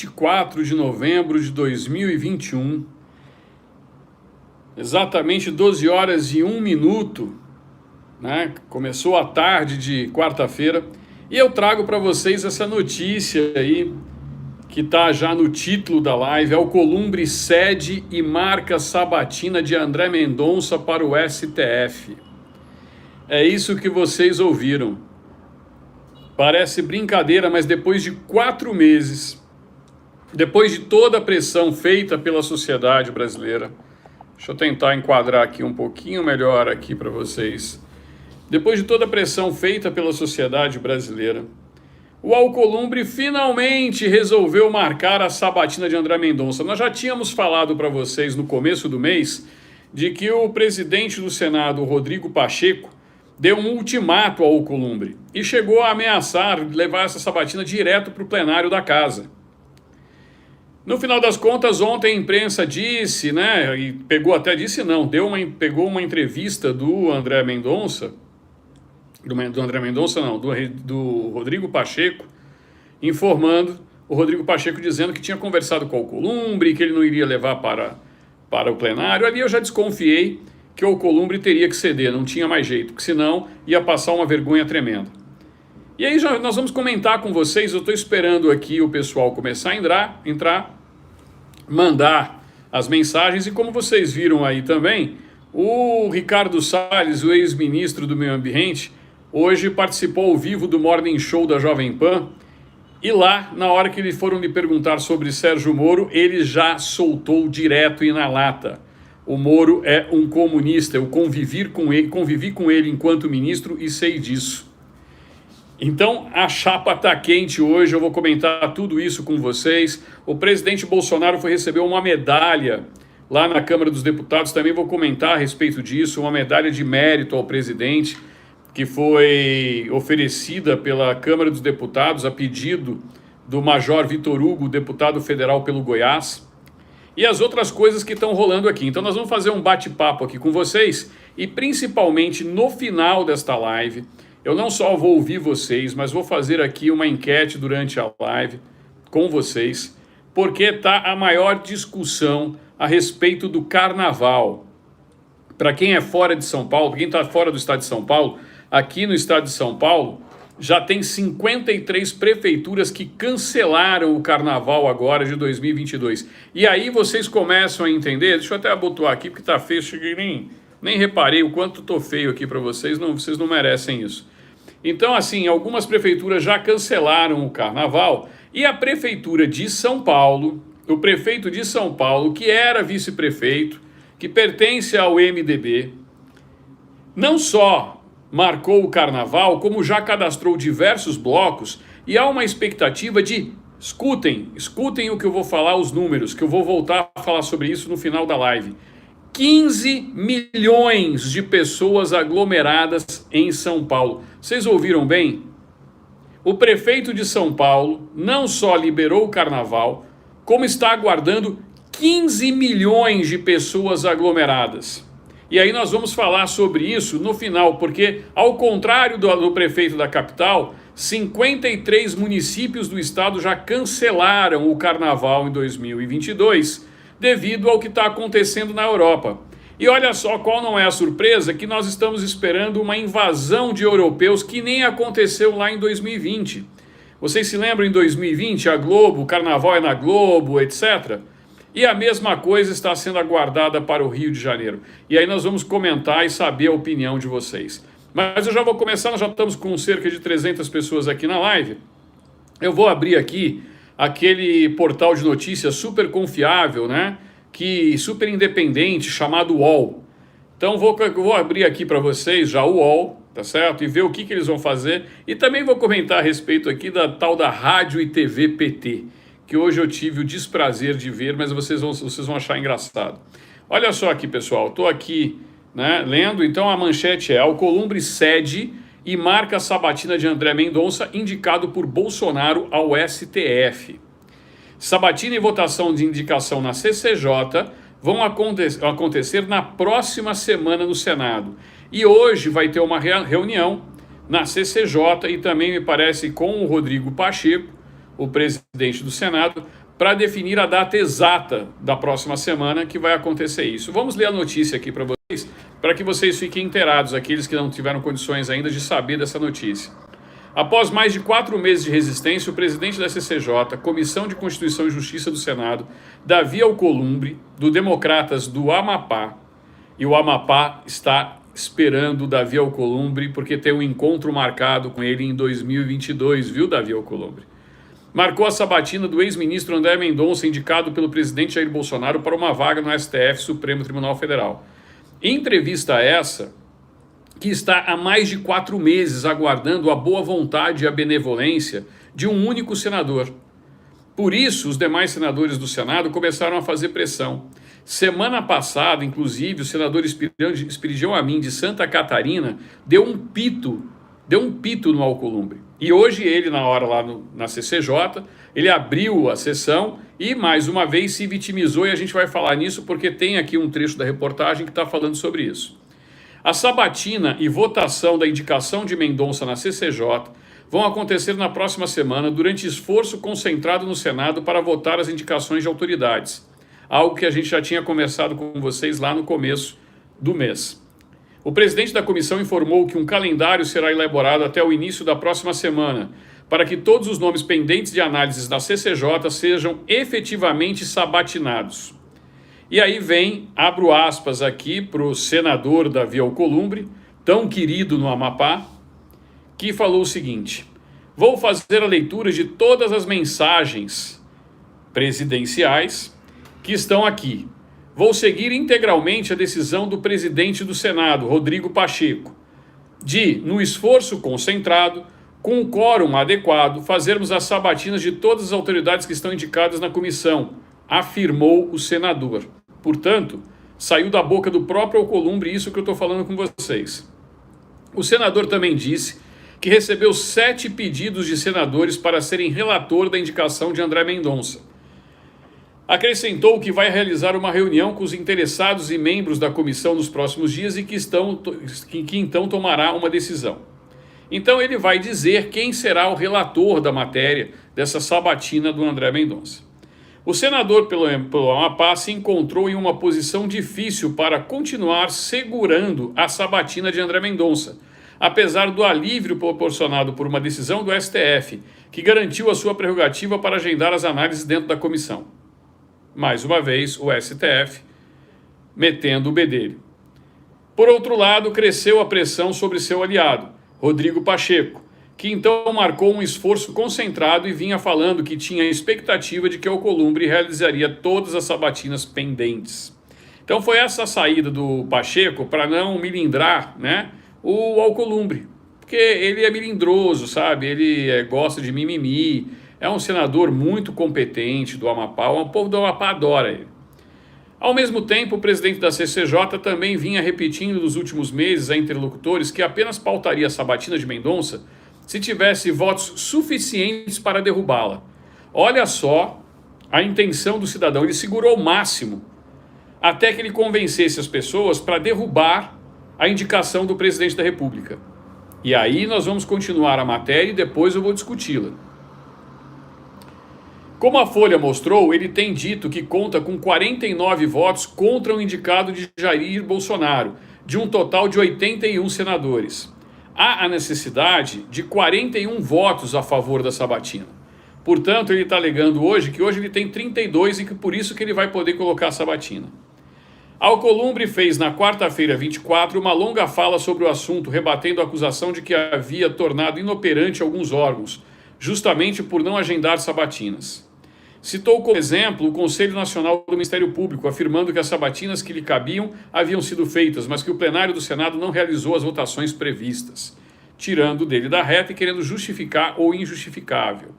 24 de novembro de 2021, exatamente 12 horas e 1 minuto, né? Começou a tarde de quarta-feira, e eu trago para vocês essa notícia aí, que está já no título da live. Alcolumbre cede e marca sabatina de André Mendonça para o STF. É isso que vocês ouviram. Parece brincadeira, mas depois de 4 meses, depois de toda a pressão feita pela sociedade brasileira, deixa eu tentar enquadrar aqui um pouquinho melhor aqui para vocês. Depois de toda a pressão feita pela sociedade brasileira, o Alcolumbre finalmente resolveu marcar a sabatina de André Mendonça. Nós já tínhamos falado para vocês no começo do mês de que o presidente do Senado, Rodrigo Pacheco, deu um ultimato ao Alcolumbre e chegou a ameaçar levar essa sabatina direto para o plenário da casa. No final das contas, ontem a imprensa disse, né, e pegou uma entrevista do André Mendonça, do Rodrigo Pacheco, informando, o Rodrigo Pacheco dizendo que tinha conversado com o Alcolumbre, que ele não iria levar para o plenário. Ali eu já desconfiei que o Alcolumbre teria que ceder, não tinha mais jeito, porque senão ia passar uma vergonha tremenda. E aí nós vamos comentar com vocês, eu estou esperando aqui o pessoal começar a entrar, mandar as mensagens, e como vocês viram aí também, o Ricardo Salles, o ex-ministro do Meio Ambiente, hoje participou ao vivo do Morning Show da Jovem Pan, e lá, na hora que foram lhe perguntar sobre Sérgio Moro, ele já soltou direto e na lata. O Moro é um comunista, eu convivi com ele enquanto ministro e sei disso. Então, a chapa está quente hoje, eu vou comentar tudo isso com vocês. O presidente Bolsonaro foi receber uma medalha lá na Câmara dos Deputados, também vou comentar a respeito disso, uma medalha de mérito ao presidente, que foi oferecida pela Câmara dos Deputados a pedido do Major Vitor Hugo, deputado federal pelo Goiás, e as outras coisas que estão rolando aqui. Então nós vamos fazer um bate-papo aqui com vocês, e principalmente no final desta live, eu não só vou ouvir vocês, mas vou fazer aqui uma enquete durante a live com vocês, porque está a maior discussão a respeito do carnaval. Para quem é fora de São Paulo, para quem está fora do estado de São Paulo, aqui no estado de São Paulo, já tem 53 prefeituras que cancelaram o carnaval agora de 2022. E aí vocês começam a entender, deixa eu até abotoar aqui porque tá feio, nem reparei o quanto tô feio aqui para vocês, vocês não merecem isso. Então, assim, algumas prefeituras já cancelaram o carnaval, e a prefeitura de São Paulo, o prefeito de São Paulo, que era vice-prefeito, que pertence ao MDB, não só marcou o carnaval, como já cadastrou diversos blocos, e há uma expectativa de, escutem o que eu vou falar, os números, que eu vou voltar a falar sobre isso no final da live. 15 milhões de pessoas aglomeradas em São Paulo. Vocês ouviram bem? O prefeito de São Paulo não só liberou o carnaval, como está aguardando 15 milhões de pessoas aglomeradas. E aí nós vamos falar sobre isso no final, porque ao contrário do prefeito da capital, 53 municípios do estado já cancelaram o carnaval em 2022, devido ao que está acontecendo na Europa. E olha só qual não é a surpresa, que nós estamos esperando uma invasão de europeus que nem aconteceu lá em 2020. Vocês se lembram em 2020, a Globo, o carnaval é na Globo, etc., e a mesma coisa está sendo aguardada para o Rio de Janeiro. E aí nós vamos comentar e saber a opinião de vocês. Mas eu já vou começar, nós já estamos com cerca de 300 pessoas aqui na live. Eu vou abrir aqui aquele portal de notícias super confiável, né? Super independente, chamado UOL. Então vou abrir aqui para vocês já o UOL, tá certo? E ver o que eles vão fazer. E também vou comentar a respeito aqui da tal da Rádio e TV PT, que hoje eu tive o desprazer de ver, mas vocês vão achar engraçado. Olha só aqui, pessoal, estou aqui, né, lendo, então a manchete é: Alcolumbre cede e marca a sabatina de André Mendonça, indicado por Bolsonaro ao STF. Sabatina e votação de indicação na CCJ vão acontecer na próxima semana no Senado. E hoje vai ter uma reunião na CCJ e também, me parece, com o Rodrigo Pacheco, o presidente do Senado, para definir a data exata da próxima semana que vai acontecer isso. Vamos ler a notícia aqui para vocês, para que vocês fiquem inteirados, aqueles que não tiveram condições ainda de saber dessa notícia. Após mais de 4 meses de resistência, o presidente da CCJ, Comissão de Constituição e Justiça do Senado, Davi Alcolumbre, do Democratas do Amapá, e o Amapá está esperando o Davi Alcolumbre, porque tem um encontro marcado com ele em 2022, viu, Davi Alcolumbre? Marcou a sabatina do ex-ministro André Mendonça, indicado pelo presidente Jair Bolsonaro para uma vaga no STF, Supremo Tribunal Federal. Entrevista essa que está há mais de 4 meses aguardando a boa vontade e a benevolência de um único senador. Por isso, os demais senadores do Senado começaram a fazer pressão. Semana passada, inclusive, o senador Espiridião Amin, de Santa Catarina, deu um pito no Alcolumbre. E hoje ele, na hora lá na CCJ, ele abriu a sessão e, mais uma vez, se vitimizou, e a gente vai falar nisso porque tem aqui um trecho da reportagem que está falando sobre isso. A sabatina e votação da indicação de Mendonça na CCJ vão acontecer na próxima semana durante esforço concentrado no Senado para votar as indicações de autoridades, algo que a gente já tinha conversado com vocês lá no começo do mês. O presidente da comissão informou que um calendário será elaborado até o início da próxima semana, para que todos os nomes pendentes de análises na CCJ sejam efetivamente sabatinados. E aí vem, abro aspas aqui para o senador Davi Alcolumbre, tão querido no Amapá, que falou o seguinte: vou fazer a leitura de todas as mensagens presidenciais que estão aqui. Vou seguir integralmente a decisão do presidente do Senado, Rodrigo Pacheco, de, no esforço concentrado, com o quórum adequado, fazermos as sabatinas de todas as autoridades que estão indicadas na comissão, afirmou o senador. Portanto, saiu da boca do próprio Alcolumbre isso que eu estou falando com vocês. O senador também disse que recebeu 7 pedidos de senadores para serem relator da indicação de André Mendonça. Acrescentou que vai realizar uma reunião com os interessados e membros da comissão nos próximos dias e que então tomará uma decisão. Então ele vai dizer quem será o relator da matéria dessa sabatina do André Mendonça. O senador pelo Amapá se encontrou em uma posição difícil para continuar segurando a sabatina de André Mendonça, apesar do alívio proporcionado por uma decisão do STF, que garantiu a sua prerrogativa para agendar as análises dentro da comissão. Mais uma vez, o STF metendo o bedelho. Por outro lado, cresceu a pressão sobre seu aliado, Rodrigo Pacheco, que então marcou um esforço concentrado e vinha falando que tinha expectativa de que Alcolumbre realizaria todas as sabatinas pendentes. Então foi essa a saída do Pacheco para não milindrar, né, o Alcolumbre, porque ele é milindroso, sabe? Ele gosta de mimimi, é um senador muito competente do Amapá, o povo do Amapá adora ele. Ao mesmo tempo, o presidente da CCJ também vinha repetindo nos últimos meses a interlocutores que apenas pautaria a sabatina de Mendonça se tivesse votos suficientes para derrubá-la. Olha só a intenção do cidadão, ele segurou o máximo até que ele convencesse as pessoas para derrubar a indicação do presidente da República. E aí nós vamos continuar a matéria e depois eu vou discuti-la. Como a Folha mostrou, ele tem dito que conta com 49 votos contra o indicado de Jair Bolsonaro, de um total de 81 senadores. Há a necessidade de 41 votos a favor da sabatina. Portanto, ele está alegando hoje que hoje ele tem 32 e que por isso que ele vai poder colocar a sabatina. Alcolumbre fez na quarta-feira 24 uma longa fala sobre o assunto, rebatendo a acusação de que havia tornado inoperante alguns órgãos, justamente por não agendar sabatinas. Citou como exemplo o Conselho Nacional do Ministério Público, afirmando que as sabatinas que lhe cabiam haviam sido feitas, mas que o plenário do Senado não realizou as votações previstas, tirando dele da reta e querendo justificar o injustificável.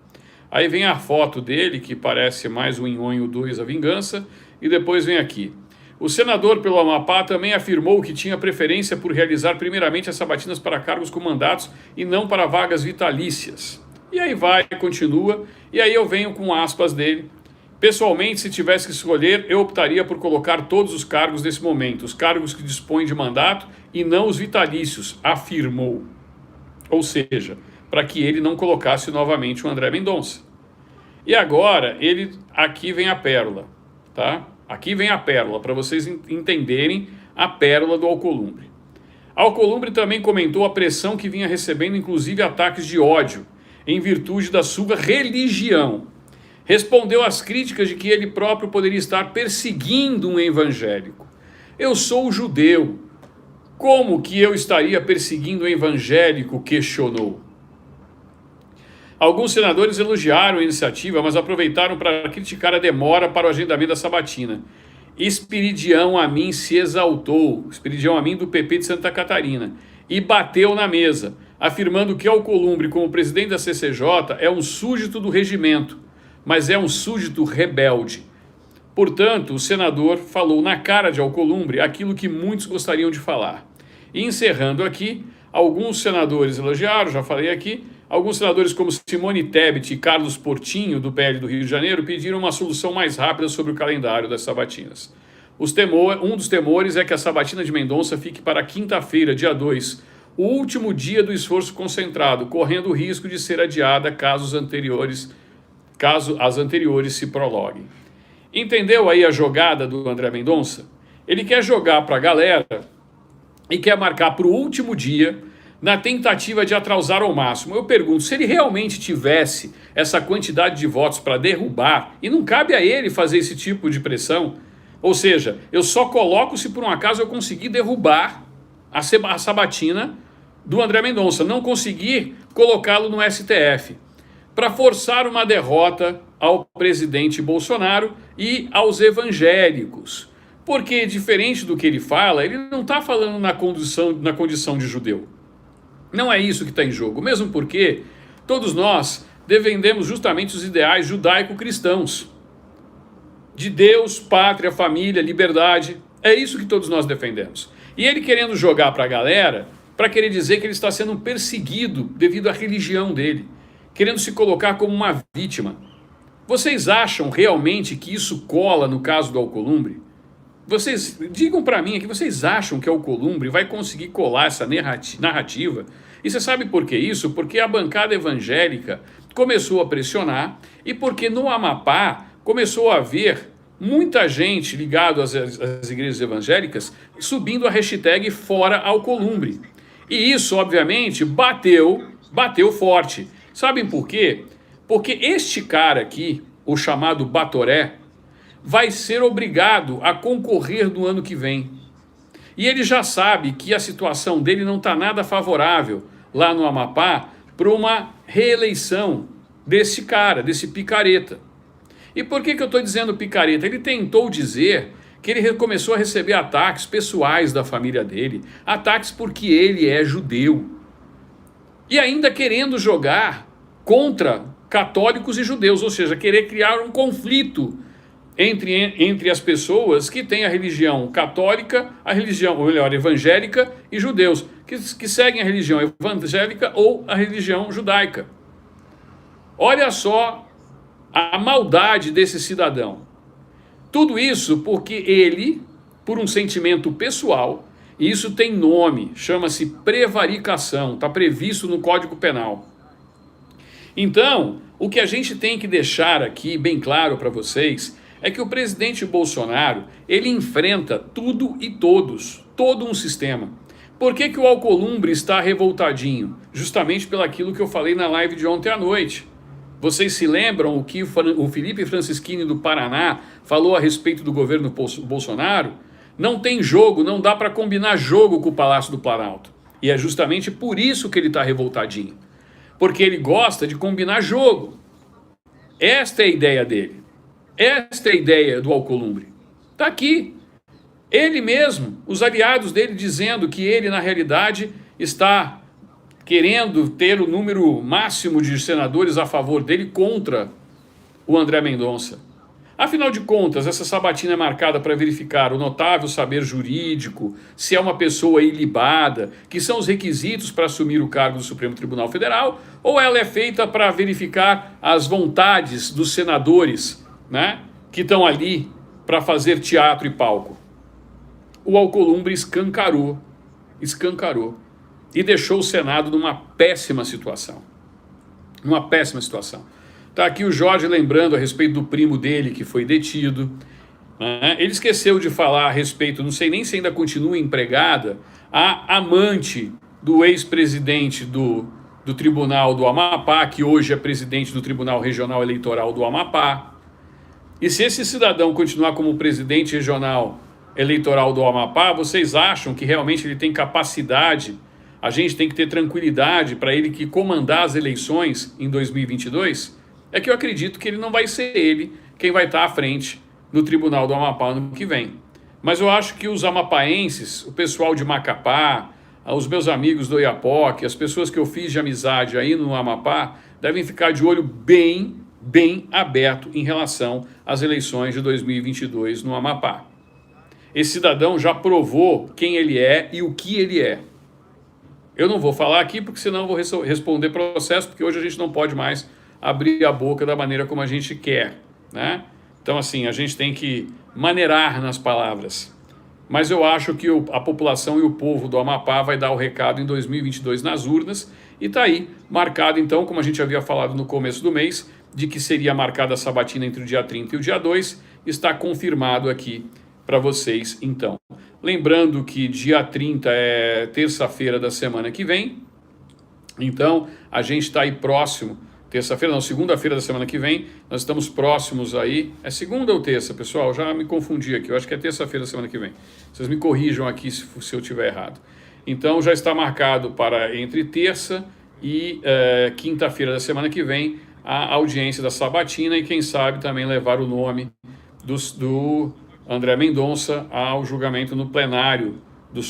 Aí vem a foto dele, que parece mais um Nhonho 2, a vingança, e depois vem aqui. O senador pelo Amapá também afirmou que tinha preferência por realizar primeiramente as sabatinas para cargos com mandatos e não para vagas vitalícias. E aí vai, continua, e aí eu venho com aspas dele. Pessoalmente, se tivesse que escolher, eu optaria por colocar todos os cargos nesse momento, os cargos que dispõem de mandato e não os vitalícios, afirmou. Ou seja, para que ele não colocasse novamente o André Mendonça. E agora, aqui vem a pérola, tá? Aqui vem a pérola, para vocês entenderem a pérola do Alcolumbre. Alcolumbre também comentou a pressão que vinha recebendo, inclusive ataques de ódio, em virtude da sua religião. Respondeu às críticas de que ele próprio poderia estar perseguindo um evangélico. Eu sou judeu. Como que eu estaria perseguindo um evangélico? Questionou. Alguns senadores elogiaram a iniciativa, mas aproveitaram para criticar a demora para o agendamento da sabatina. Espiridião Amin se exaltou, Espiridião Amin do PP de Santa Catarina, e bateu na mesa, afirmando que Alcolumbre, como presidente da CCJ, é um súdito do regimento, mas é um súdito rebelde. Portanto, o senador falou na cara de Alcolumbre aquilo que muitos gostariam de falar. E encerrando aqui, alguns senadores elogiaram, já falei aqui, alguns senadores como Simone Tebet e Carlos Portinho, do PL do Rio de Janeiro, pediram uma solução mais rápida sobre o calendário das sabatinas. Um dos temores é que a sabatina de Mendonça fique para quinta-feira, dia 2, o último dia do esforço concentrado, correndo o risco de ser adiada caso as anteriores se prologuem. Entendeu aí a jogada do André Mendonça? Ele quer jogar para a galera e quer marcar para o último dia, na tentativa de atrasar ao máximo. Eu pergunto, se ele realmente tivesse essa quantidade de votos para derrubar, e não cabe a ele fazer esse tipo de pressão, ou seja, eu só coloco se por um acaso eu conseguir derrubar a sabatina do André Mendonça, não conseguir colocá-lo no STF, para forçar uma derrota ao presidente Bolsonaro e aos evangélicos. Porque, diferente do que ele fala, ele não está falando na condição de judeu. Não é isso que está em jogo, mesmo porque todos nós defendemos justamente os ideais judaico-cristãos. De Deus, pátria, família, liberdade. É isso que todos nós defendemos. E ele querendo jogar para a galera, para querer dizer que ele está sendo perseguido devido à religião dele, querendo se colocar como uma vítima. Vocês acham realmente que isso cola no caso do Alcolumbre? Vocês digam para mim aqui, vocês acham que o Alcolumbre vai conseguir colar essa narrativa? E você sabe por que isso? Porque a bancada evangélica começou a pressionar e porque no Amapá começou a haver muita gente ligada às igrejas evangélicas subindo a hashtag Fora Alcolumbre. E isso, obviamente, bateu forte. Sabem por quê? Porque este cara aqui, o chamado Batoré, vai ser obrigado a concorrer no ano que vem. E ele já sabe que a situação dele não está nada favorável lá no Amapá para uma reeleição desse cara, desse picareta. E por que eu estou dizendo picareta? Ele tentou dizer que ele começou a receber ataques pessoais da família dele, ataques porque ele é judeu. E ainda querendo jogar contra católicos e judeus, ou seja, querer criar um conflito entre as pessoas que têm a religião católica, a religião, ou melhor, evangélica e judeus, que seguem a religião evangélica ou a religião judaica. Olha só a maldade desse cidadão. Tudo isso porque ele, por um sentimento pessoal, e isso tem nome, chama-se prevaricação, está previsto no Código Penal. Então, o que a gente tem que deixar aqui bem claro para vocês é que o presidente Bolsonaro, ele enfrenta tudo e todos, todo um sistema. Por que o Alcolumbre está revoltadinho? Justamente pelo aquilo que eu falei na live de ontem à noite. Vocês se lembram o que o Felipe Francischini do Paraná falou a respeito do governo Bolsonaro? Não tem jogo, não dá para combinar jogo com o Palácio do Planalto. E é justamente por isso que ele está revoltadinho. Porque ele gosta de combinar jogo. Esta é a ideia dele. Esta é a ideia do Alcolumbre. Está aqui. Ele mesmo, os aliados dele dizendo que ele, na realidade, está querendo ter o número máximo de senadores a favor dele contra o André Mendonça. Afinal de contas, essa sabatina é marcada para verificar o notável saber jurídico, se é uma pessoa ilibada, que são os requisitos para assumir o cargo do Supremo Tribunal Federal, ou ela é feita para verificar as vontades dos senadores, né, que estão ali para fazer teatro e palco. O Alcolumbre escancarou e deixou o Senado numa péssima situação. Está aqui o Jorge lembrando a respeito do primo dele que foi detido. Ele esqueceu de falar a respeito, não sei nem se ainda continua empregada, a amante do ex-presidente do Tribunal do Amapá, que hoje é presidente do Tribunal Regional Eleitoral do Amapá. E se esse cidadão continuar como presidente regional eleitoral do Amapá, vocês acham que realmente ele tem capacidade? A gente tem que ter tranquilidade para ele que comandar as eleições em 2022? É que eu acredito que ele não vai ser ele quem vai estar à frente no Tribunal do Amapá no ano que vem. Mas eu acho que os amapaenses, o pessoal de Macapá, os meus amigos do Oiapoque, as pessoas que eu fiz de amizade aí no Amapá, devem ficar de olho bem aberto em relação às eleições de 2022 no Amapá. Esse cidadão já provou quem ele é e o que ele é. Eu não vou falar aqui porque senão eu vou responder processo, porque hoje a gente não pode mais abrir a boca da maneira como a gente quer, né? Então, assim, a gente tem que maneirar nas palavras. Mas eu acho que a população e o povo do Amapá vai dar o recado em 2022 nas urnas. E está aí, marcado então, como a gente havia falado no começo do mês, de que seria marcada a sabatina entre o dia 30 e o dia 2, está confirmado aqui para vocês então. Lembrando que dia 30 é terça-feira da semana que vem. Então, a gente está aí próximo. Terça-feira, não, segunda-feira da semana que vem, nós estamos próximos aí. É segunda ou terça, pessoal? Já me confundi aqui, eu acho que é terça-feira da semana que vem. Vocês me corrijam aqui se eu estiver errado. Então já está marcado para entre terça e quinta-feira da semana que vem a audiência da sabatina e quem sabe também levar o nome do André Mendonça ao julgamento no plenário do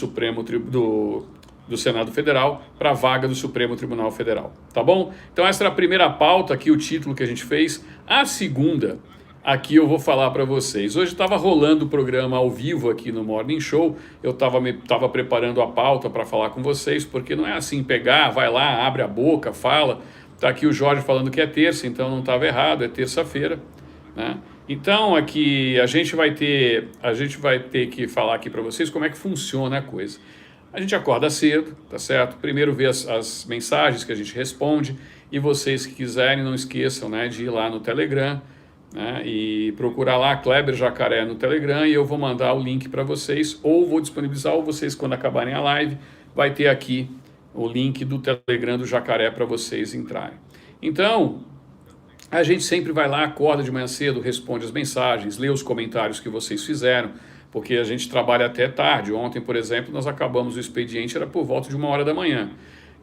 do Senado Federal para a vaga do Supremo Tribunal Federal, tá bom? Então essa era a primeira pauta aqui, o título que a gente fez. A segunda, aqui eu vou falar para vocês. Hoje estava rolando o programa ao vivo aqui no Morning Show, eu estava preparando a pauta para falar com vocês, porque não é assim pegar, vai lá, abre a boca, fala. Tá aqui o Jorge falando que é terça, então não estava errado, é terça-feira, né? Então aqui a gente vai ter que falar aqui para vocês como é que funciona a coisa. A gente acorda cedo, tá certo? Primeiro vê as mensagens que a gente responde e vocês que quiserem não esqueçam, né, de ir lá no Telegram, né, e procurar lá Kleber Jacaré no Telegram e eu vou mandar o link para vocês ou vou disponibilizar ou vocês quando acabarem a live vai ter aqui o link do Telegram do Jacaré para vocês entrarem. Então, a gente sempre vai lá, acorda de manhã cedo, responde as mensagens, lê os comentários que vocês fizeram, porque a gente trabalha até tarde. Ontem, por exemplo, nós acabamos o expediente, era por volta de 1h da manhã.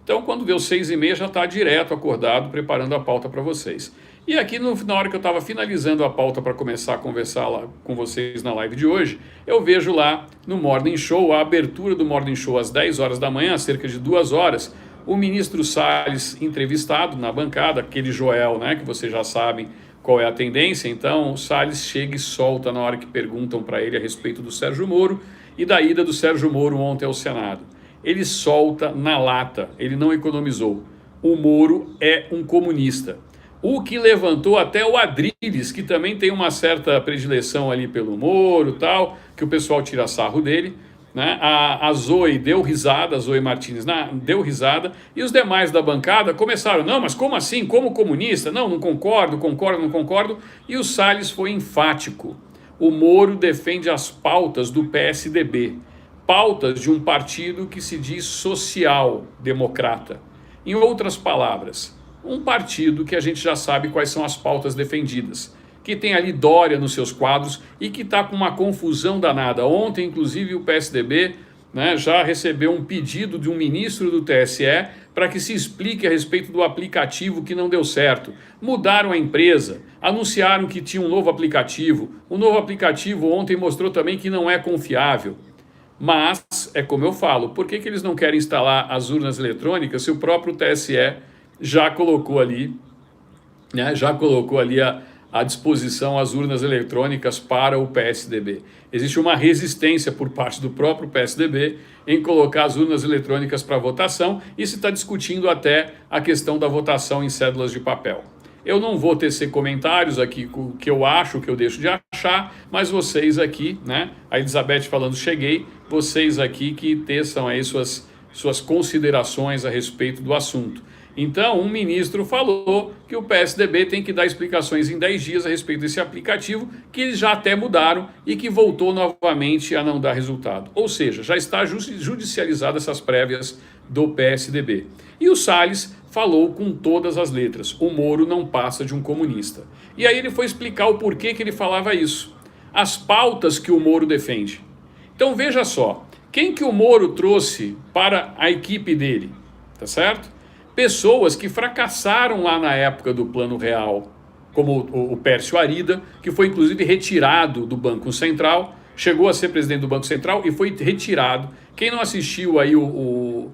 Então, quando deu 6h30, já está direto acordado, preparando a pauta para vocês. E aqui, na hora que eu estava finalizando a pauta para começar a conversar lá com vocês na live de hoje, eu vejo lá no Morning Show, a abertura do Morning Show às 10 horas da manhã, cerca de 2 horas, o ministro Salles entrevistado na bancada, aquele Joel, né, que vocês já sabem qual é a tendência. Então o Salles chega e solta na hora que perguntam para ele a respeito do Sérgio Moro e da ida do Sérgio Moro ontem ao Senado. Ele solta na lata, ele não economizou. O Moro é um comunista. O que levantou até o Adriles, que também tem uma certa predileção ali pelo Moro e tal, que o pessoal tira sarro dele, né? A Zoe deu risada, a Zoe Martins deu risada, e os demais da bancada começaram, não, mas como assim, como comunista? Não, não concordo, não concordo, e o Salles foi enfático. O Moro defende as pautas do PSDB, pautas de um partido que se diz social-democrata. Em outras palavras, um partido que a gente já sabe quais são as pautas defendidas, que tem ali Dória nos seus quadros e que está com uma confusão danada. Ontem, inclusive, o PSDB, né, já recebeu um pedido de um ministro do TSE para que se explique a respeito do aplicativo que não deu certo. Mudaram a empresa, anunciaram que tinha um novo aplicativo. O novo aplicativo ontem mostrou também que não é confiável. Mas, é como eu falo, por que eles não querem instalar as urnas eletrônicas se o próprio TSE já colocou ali, né, à disposição as urnas eletrônicas para o PSDB. Existe uma resistência por parte do próprio PSDB em colocar as urnas eletrônicas para votação e se está discutindo até a questão da votação em cédulas de papel. Eu não vou tecer comentários aqui com o que eu acho, o que eu deixo de achar, mas vocês aqui, né, a Elizabeth falando cheguei, vocês aqui que teçam aí suas considerações a respeito do assunto. Então, um ministro falou que o PSDB tem que dar explicações em 10 dias a respeito desse aplicativo, que eles já até mudaram e que voltou novamente a não dar resultado. Ou seja, já está judicializada essas prévias do PSDB. E o Salles falou com todas as letras: o Moro não passa de um comunista. E aí ele foi explicar o porquê que ele falava isso. As pautas que o Moro defende. Então veja só, quem que o Moro trouxe para a equipe dele, tá certo? Pessoas que fracassaram lá na época do Plano Real, como o Pércio Arida, que foi inclusive retirado do Banco Central, chegou a ser presidente do Banco Central e foi retirado. Quem não assistiu aí o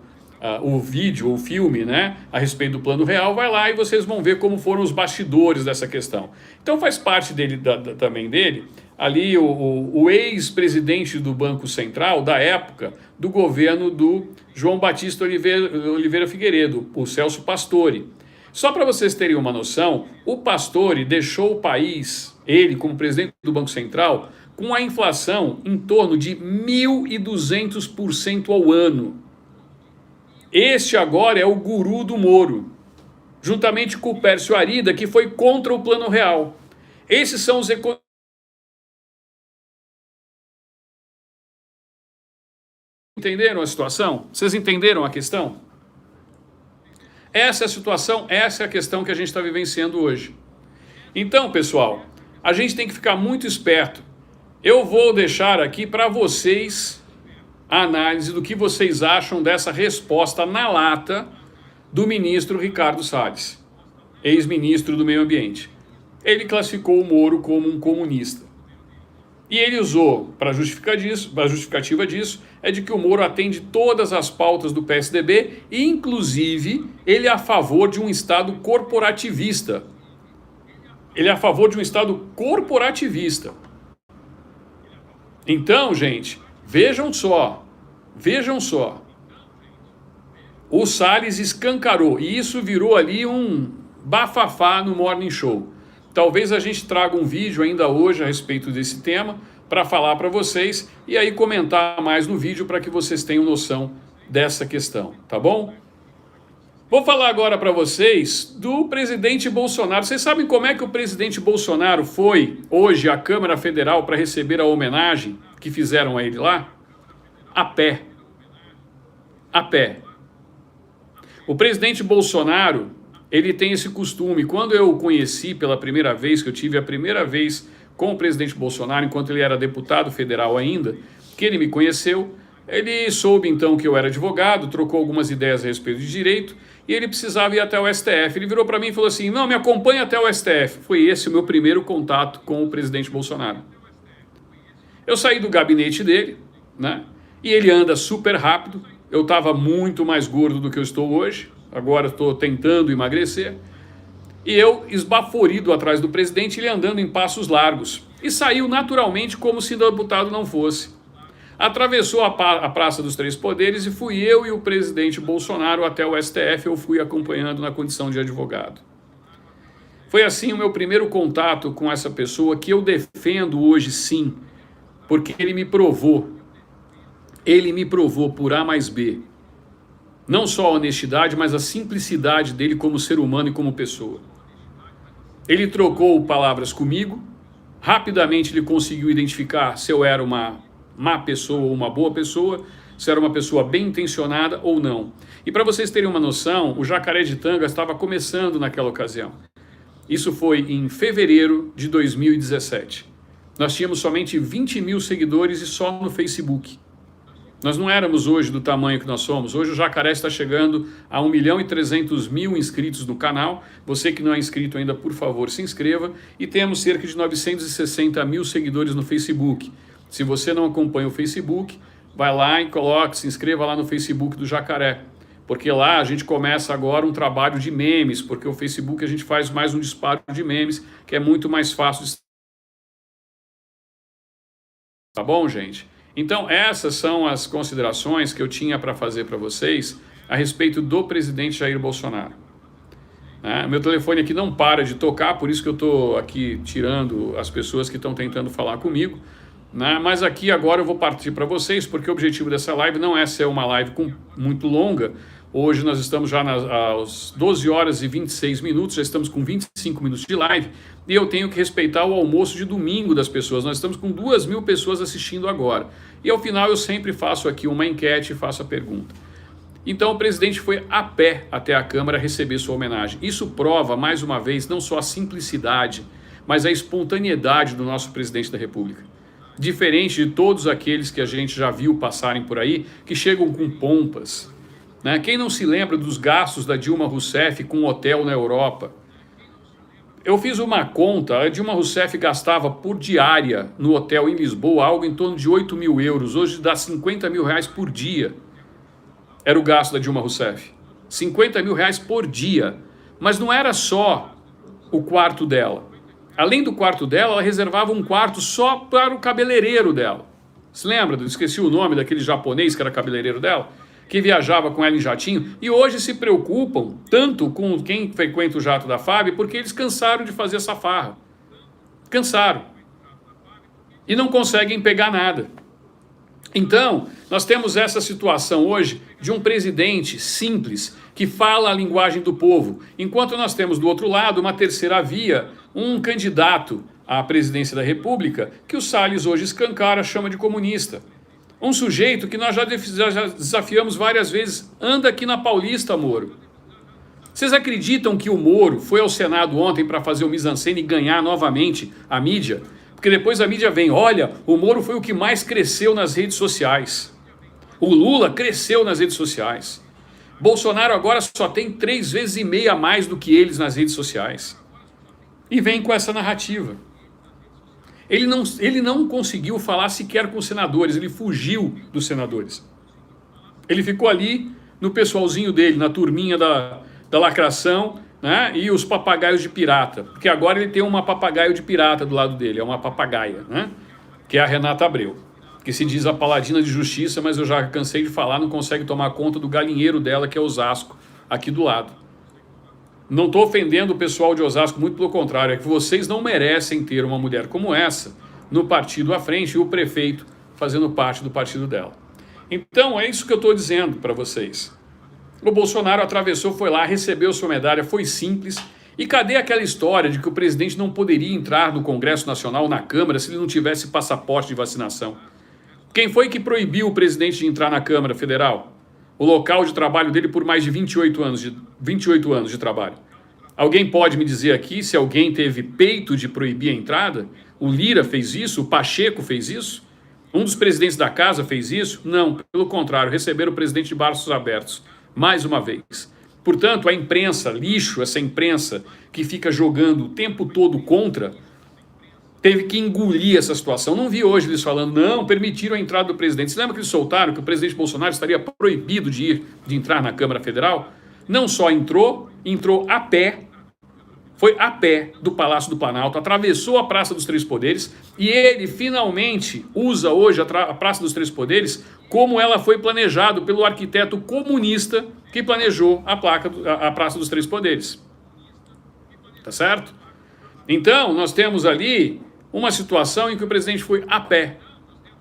vídeo, o filme, né, a respeito do Plano Real, vai lá e vocês vão ver como foram os bastidores dessa questão. Então faz parte dele, também dele, ali o ex-presidente do Banco Central, da época do governo do João Batista Oliveira Figueiredo, o Celso Pastore. Só para vocês terem uma noção, o Pastore deixou o país, ele como presidente do Banco Central, com a inflação em torno de 1.200% ao ano. Este agora é o guru do Moro, juntamente com o Pércio Arida, que foi contra o Plano Real. Esses são os economistas. Entenderam a situação? Vocês entenderam a questão? Essa é a situação, essa é a questão que a gente está vivenciando hoje. Então, pessoal, a gente tem que ficar muito esperto. Eu vou deixar aqui para vocês a análise do que vocês acham dessa resposta na lata do ministro Ricardo Salles, ex-ministro do Meio Ambiente. Ele classificou o Moro como um comunista. E ele usou, para justificativa disso, é de que o Moro atende todas as pautas do PSDB e, inclusive, ele é a favor de um Estado corporativista. Ele é a favor de um Estado corporativista. Então, gente, vejam só. O Salles escancarou, e isso virou ali um bafafá no Morning Show. Talvez a gente traga um vídeo ainda hoje a respeito desse tema para falar para vocês e aí comentar mais no vídeo para que vocês tenham noção dessa questão, tá bom? Vou falar agora para vocês do presidente Bolsonaro. Vocês sabem como é que o presidente Bolsonaro foi hoje à Câmara Federal para receber a homenagem que fizeram a ele lá? A pé. A pé. O presidente Bolsonaro, ele tem esse costume. Quando eu o conheci pela primeira vez, que eu tive a primeira vez com o presidente Bolsonaro, enquanto ele era deputado federal ainda, que ele me conheceu, ele soube então que eu era advogado, trocou algumas ideias a respeito de direito, e ele precisava ir até o STF. Ele virou para mim e falou assim: não, me acompanha até o STF. Foi esse o meu primeiro contato com o presidente Bolsonaro. Eu saí do gabinete dele, né? E ele anda super rápido. Eu estava muito mais gordo do que eu estou hoje. Agora estou tentando emagrecer. E eu esbaforido atrás do presidente, ele andando em passos largos. E saiu naturalmente como se deputado não fosse. Atravessou a Praça dos Três Poderes e fui eu e o presidente Bolsonaro até o STF. Eu fui acompanhando na condição de advogado. Foi assim o meu primeiro contato com essa pessoa que eu defendo hoje sim, porque ele me provou por A mais B. Não só a honestidade, mas a simplicidade dele como ser humano e como pessoa. Ele trocou palavras comigo, rapidamente ele conseguiu identificar se eu era uma má pessoa ou uma boa pessoa, se era uma pessoa bem intencionada ou não. E para vocês terem uma noção, o Jacaretanga estava começando naquela ocasião. Isso foi em fevereiro de 2017. Nós tínhamos somente 20 mil seguidores e só no Facebook. Nós não éramos hoje do tamanho que nós somos. Hoje o Jacaré está chegando a 1.300.000 inscritos no canal. Você que não é inscrito ainda, por favor, se inscreva. E temos cerca de 960 mil seguidores no Facebook. Se você não acompanha o Facebook, vai lá e se inscreva lá no Facebook do Jacaré. Porque lá a gente começa agora um trabalho de memes, porque o Facebook a gente faz mais um disparo de memes, que é muito mais fácil. Tá bom, gente? Então, essas são as considerações que eu tinha para fazer para vocês a respeito do presidente Jair Bolsonaro. Meu telefone aqui não para de tocar, por isso que eu estou aqui tirando as pessoas que estão tentando falar comigo. Mas aqui agora eu vou partir para vocês, porque o objetivo dessa live não é ser uma live muito longa. Hoje nós estamos já às 12 horas e 26 minutos, já estamos com 25 minutos de live, e eu tenho que respeitar o almoço de domingo das pessoas. Nós estamos com 2.000 pessoas assistindo agora. E ao final eu sempre faço aqui uma enquete e faço a pergunta. Então o presidente foi a pé até a Câmara receber sua homenagem. Isso prova, mais uma vez, não só a simplicidade, mas a espontaneidade do nosso presidente da República. Diferente de todos aqueles que a gente já viu passarem por aí, que chegam com pompas. Né? Quem não se lembra dos gastos da Dilma Rousseff com um hotel na Europa? Eu fiz uma conta, a Dilma Rousseff gastava por diária no hotel em Lisboa algo em torno de 8 mil euros, hoje dá 50 mil reais por dia. Era o gasto da Dilma Rousseff. 50 mil reais por dia. Mas não era só o quarto dela. Além do quarto dela, ela reservava um quarto só para o cabeleireiro dela. Se lembra? Esqueci o nome daquele japonês que era cabeleireiro dela? Que viajava com ela em jatinho. E hoje se preocupam tanto com quem frequenta o jato da FAB porque eles cansaram de fazer essa farra. Cansaram. E não conseguem pegar nada. Então, nós temos essa situação hoje de um presidente simples que fala a linguagem do povo, enquanto nós temos do outro lado uma terceira via, um candidato à presidência da República que o Salles hoje escancara, chama de comunista. Um sujeito que nós já desafiamos várias vezes, anda aqui na Paulista, Moro. Vocês acreditam que o Moro foi ao Senado ontem para fazer o mise-en-scène e ganhar novamente a mídia? Porque depois a mídia vem, olha, o Moro foi o que mais cresceu nas redes sociais. O Lula cresceu nas redes sociais. Bolsonaro agora só tem 3,5 vezes a mais do que eles nas redes sociais. E vem com essa narrativa. Ele não conseguiu falar sequer com os senadores, ele fugiu dos senadores. Ele ficou ali no pessoalzinho dele, na turminha da lacração, né? E os papagaios de pirata, porque agora ele tem uma papagaio de pirata do lado dele, é uma papagaia, né? Que é a Renata Abreu, que se diz a paladina de justiça, mas eu já cansei de falar, não consegue tomar conta do galinheiro dela, que é Osasco, aqui do lado. Não estou ofendendo o pessoal de Osasco, muito pelo contrário, é que vocês não merecem ter uma mulher como essa no partido à frente e o prefeito fazendo parte do partido dela. Então é isso que eu estou dizendo para vocês. O Bolsonaro atravessou, foi lá, recebeu sua medalha, foi simples. E cadê aquela história de que o presidente não poderia entrar no Congresso Nacional, na Câmara, se ele não tivesse passaporte de vacinação? Quem foi que proibiu o presidente de entrar na Câmara Federal? O local de trabalho dele por mais de 28 anos de trabalho. Alguém pode me dizer aqui se alguém teve peito de proibir a entrada? O Lira fez isso? O Pacheco fez isso? Um dos presidentes da casa fez isso? Não, pelo contrário, receberam o presidente de braços abertos. Mais uma vez. Portanto, a imprensa, lixo, essa imprensa que fica jogando o tempo todo contra, teve que engolir essa situação. Não vi hoje eles falando, não, permitiram a entrada do presidente. Você lembra que eles soltaram que o presidente Bolsonaro estaria proibido de entrar na Câmara Federal? Não só entrou a pé, foi a pé do Palácio do Planalto, atravessou a Praça dos Três Poderes e ele finalmente usa hoje a Praça dos Três Poderes como ela foi planejado pelo arquiteto comunista que planejou a Praça dos Três Poderes. Tá certo? Então, nós temos ali uma situação em que o presidente foi a pé.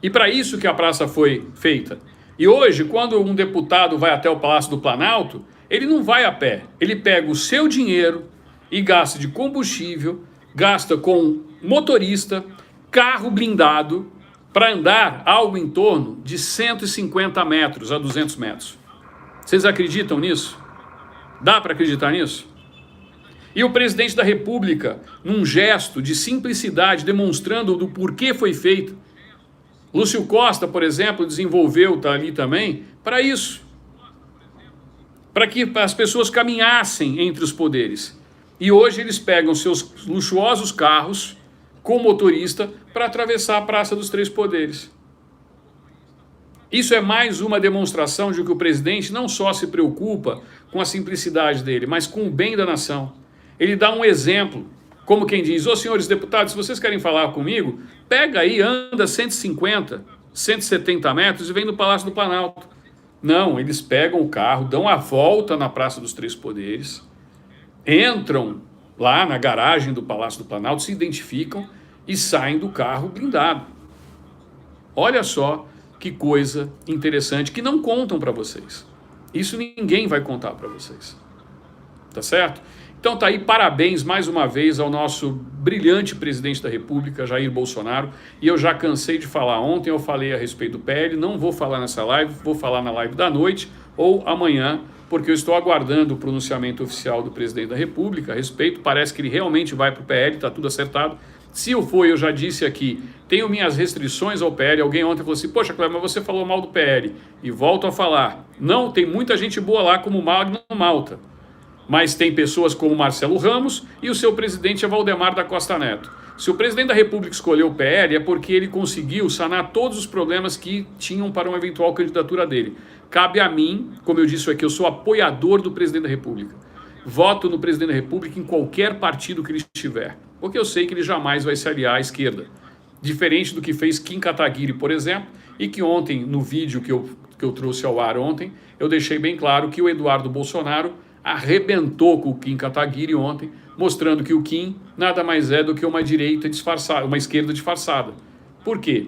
E para isso que a praça foi feita. E hoje, quando um deputado vai até o Palácio do Planalto, ele não vai a pé. Ele pega o seu dinheiro e gasta de combustível, gasta com motorista, carro blindado, para andar algo em torno de 150 metros a 200 metros. Vocês acreditam nisso? Dá para acreditar nisso? E o presidente da República, num gesto de simplicidade, demonstrando do porquê foi feito. Lúcio Costa, por exemplo, desenvolveu, está ali também, para isso. Para que as pessoas caminhassem entre os poderes. E hoje eles pegam seus luxuosos carros com motorista para atravessar a Praça dos Três Poderes. Isso é mais uma demonstração de que o presidente não só se preocupa com a simplicidade dele, mas com o bem da nação. Ele dá um exemplo, como quem diz, ô senhores deputados, se vocês querem falar comigo, pega aí, anda 150, 170 metros e vem do Palácio do Planalto. Não, eles pegam o carro, dão a volta na Praça dos Três Poderes, entram lá na garagem do Palácio do Planalto, se identificam e saem do carro blindado. Olha só que coisa interessante que não contam para vocês. Isso ninguém vai contar para vocês. Tá certo? Então tá aí, parabéns mais uma vez ao nosso brilhante presidente da República, Jair Bolsonaro. E eu já cansei de falar. Ontem eu falei a respeito do PL, não vou falar nessa live, vou falar na live da noite ou amanhã, porque eu estou aguardando o pronunciamento oficial do presidente da República a respeito. Parece que ele realmente vai para o PL, está tudo acertado. Se eu for, eu já disse aqui, tenho minhas restrições ao PL. Alguém ontem falou assim, poxa, Cleber, mas você falou mal do PL. E volto a falar, não, tem muita gente boa lá como o Magno Malta. Mas tem pessoas como Marcelo Ramos e o seu presidente é Valdemar da Costa Neto. Se o presidente da República escolheu o PL é porque ele conseguiu sanar todos os problemas que tinham para uma eventual candidatura dele. Cabe a mim, como eu disse aqui, eu sou apoiador do presidente da República. Voto no presidente da República em qualquer partido que ele estiver, porque eu sei que ele jamais vai se aliar à esquerda. Diferente do que fez Kim Kataguiri, por exemplo, e que ontem, no vídeo que eu trouxe ao ar ontem, eu deixei bem claro que o Eduardo Bolsonaro arrebentou com o Kim Kataguiri ontem, mostrando que o Kim nada mais é do que uma direita disfarçada, uma esquerda disfarçada. Por quê?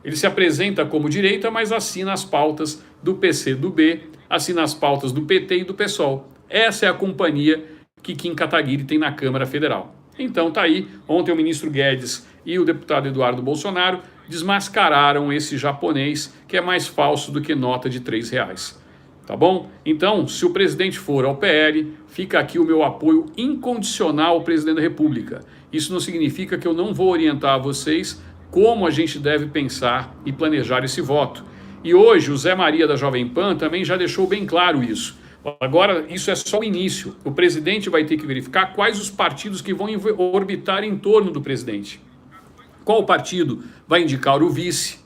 Ele se apresenta como direita, mas assina as pautas do PCdoB, assina as pautas do PT e do PSOL. Essa é a companhia que Kim Kataguiri tem na Câmara Federal. Então tá aí, ontem o ministro Guedes e o deputado Eduardo Bolsonaro desmascararam esse japonês que é mais falso do que nota de R$3. Tá bom? Então, se o presidente for ao PL, fica aqui o meu apoio incondicional ao presidente da República. Isso não significa que eu não vou orientar vocês como a gente deve pensar e planejar esse voto. E hoje o Zé Maria da Jovem Pan também já deixou bem claro isso. Agora, isso é só o início. O presidente vai ter que verificar quais os partidos que vão orbitar em torno do presidente. Qual partido vai indicar o vice?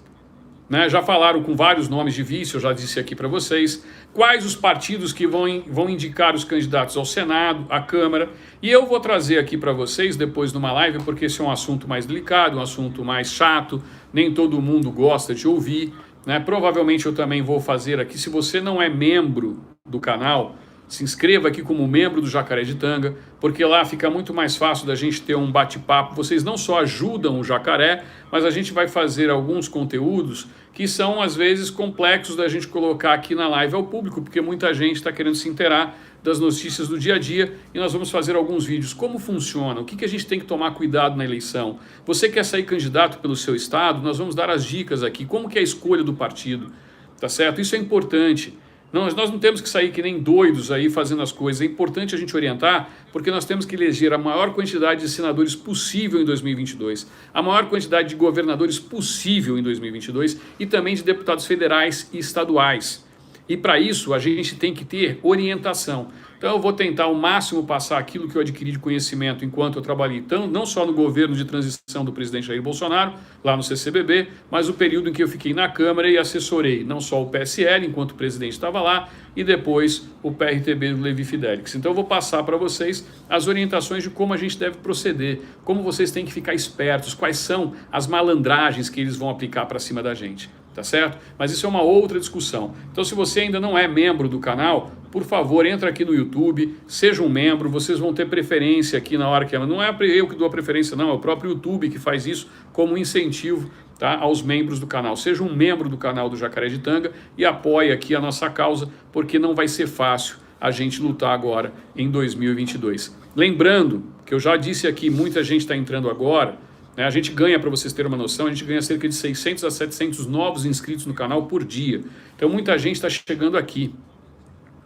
Né? Já falaram com vários nomes de vice, eu já disse aqui para vocês. Quais os partidos que vão indicar os candidatos ao Senado, à Câmara. E eu vou trazer aqui para vocês depois numa live, porque esse é um assunto mais delicado, um assunto mais chato, nem todo mundo gosta de ouvir. Né? Provavelmente eu também vou fazer aqui, se você não é membro do canal, se inscreva aqui como membro do Jacareditanga, porque lá fica muito mais fácil da gente ter um bate-papo. Vocês não só ajudam o Jacaré, mas a gente vai fazer alguns conteúdos que são, às vezes, complexos da gente colocar aqui na live ao público, porque muita gente está querendo se inteirar das notícias do dia a dia e nós vamos fazer alguns vídeos. Como funciona? O que a gente tem que tomar cuidado na eleição? Você quer sair candidato pelo seu estado? Nós vamos dar as dicas aqui. Como que é a escolha do partido? Tá certo? Isso é importante. Nós não temos que sair que nem doidos aí fazendo as coisas. É importante a gente orientar, porque nós temos que eleger a maior quantidade de senadores possível em 2022, a maior quantidade de governadores possível em 2022 e também de deputados federais e estaduais. E para isso a gente tem que ter orientação. Então eu vou tentar ao máximo passar aquilo que eu adquiri de conhecimento enquanto eu trabalhei, então, não só no governo de transição do presidente Jair Bolsonaro, lá no CCBB, mas o período em que eu fiquei na Câmara e assessorei não só o PSL, enquanto o presidente estava lá, e depois o PRTB do Levi Fidelix. Então eu vou passar para vocês as orientações de como a gente deve proceder, como vocês têm que ficar espertos, quais são as malandragens que eles vão aplicar para cima da gente. Tá certo? Mas isso é uma outra discussão. Então, se você ainda não é membro do canal, por favor, entra aqui no YouTube, seja um membro, vocês vão ter preferência aqui na hora que... Não é eu que dou a preferência, não, é o próprio YouTube que faz isso como incentivo, tá, aos membros do canal. Seja um membro do canal do Jacareditanga e apoie aqui a nossa causa, porque não vai ser fácil a gente lutar agora em 2022. Lembrando, que eu já disse aqui, muita gente está entrando agora. A gente ganha, para vocês terem uma noção, a gente ganha cerca de 600 a 700 novos inscritos no canal por dia. Então muita gente está chegando aqui,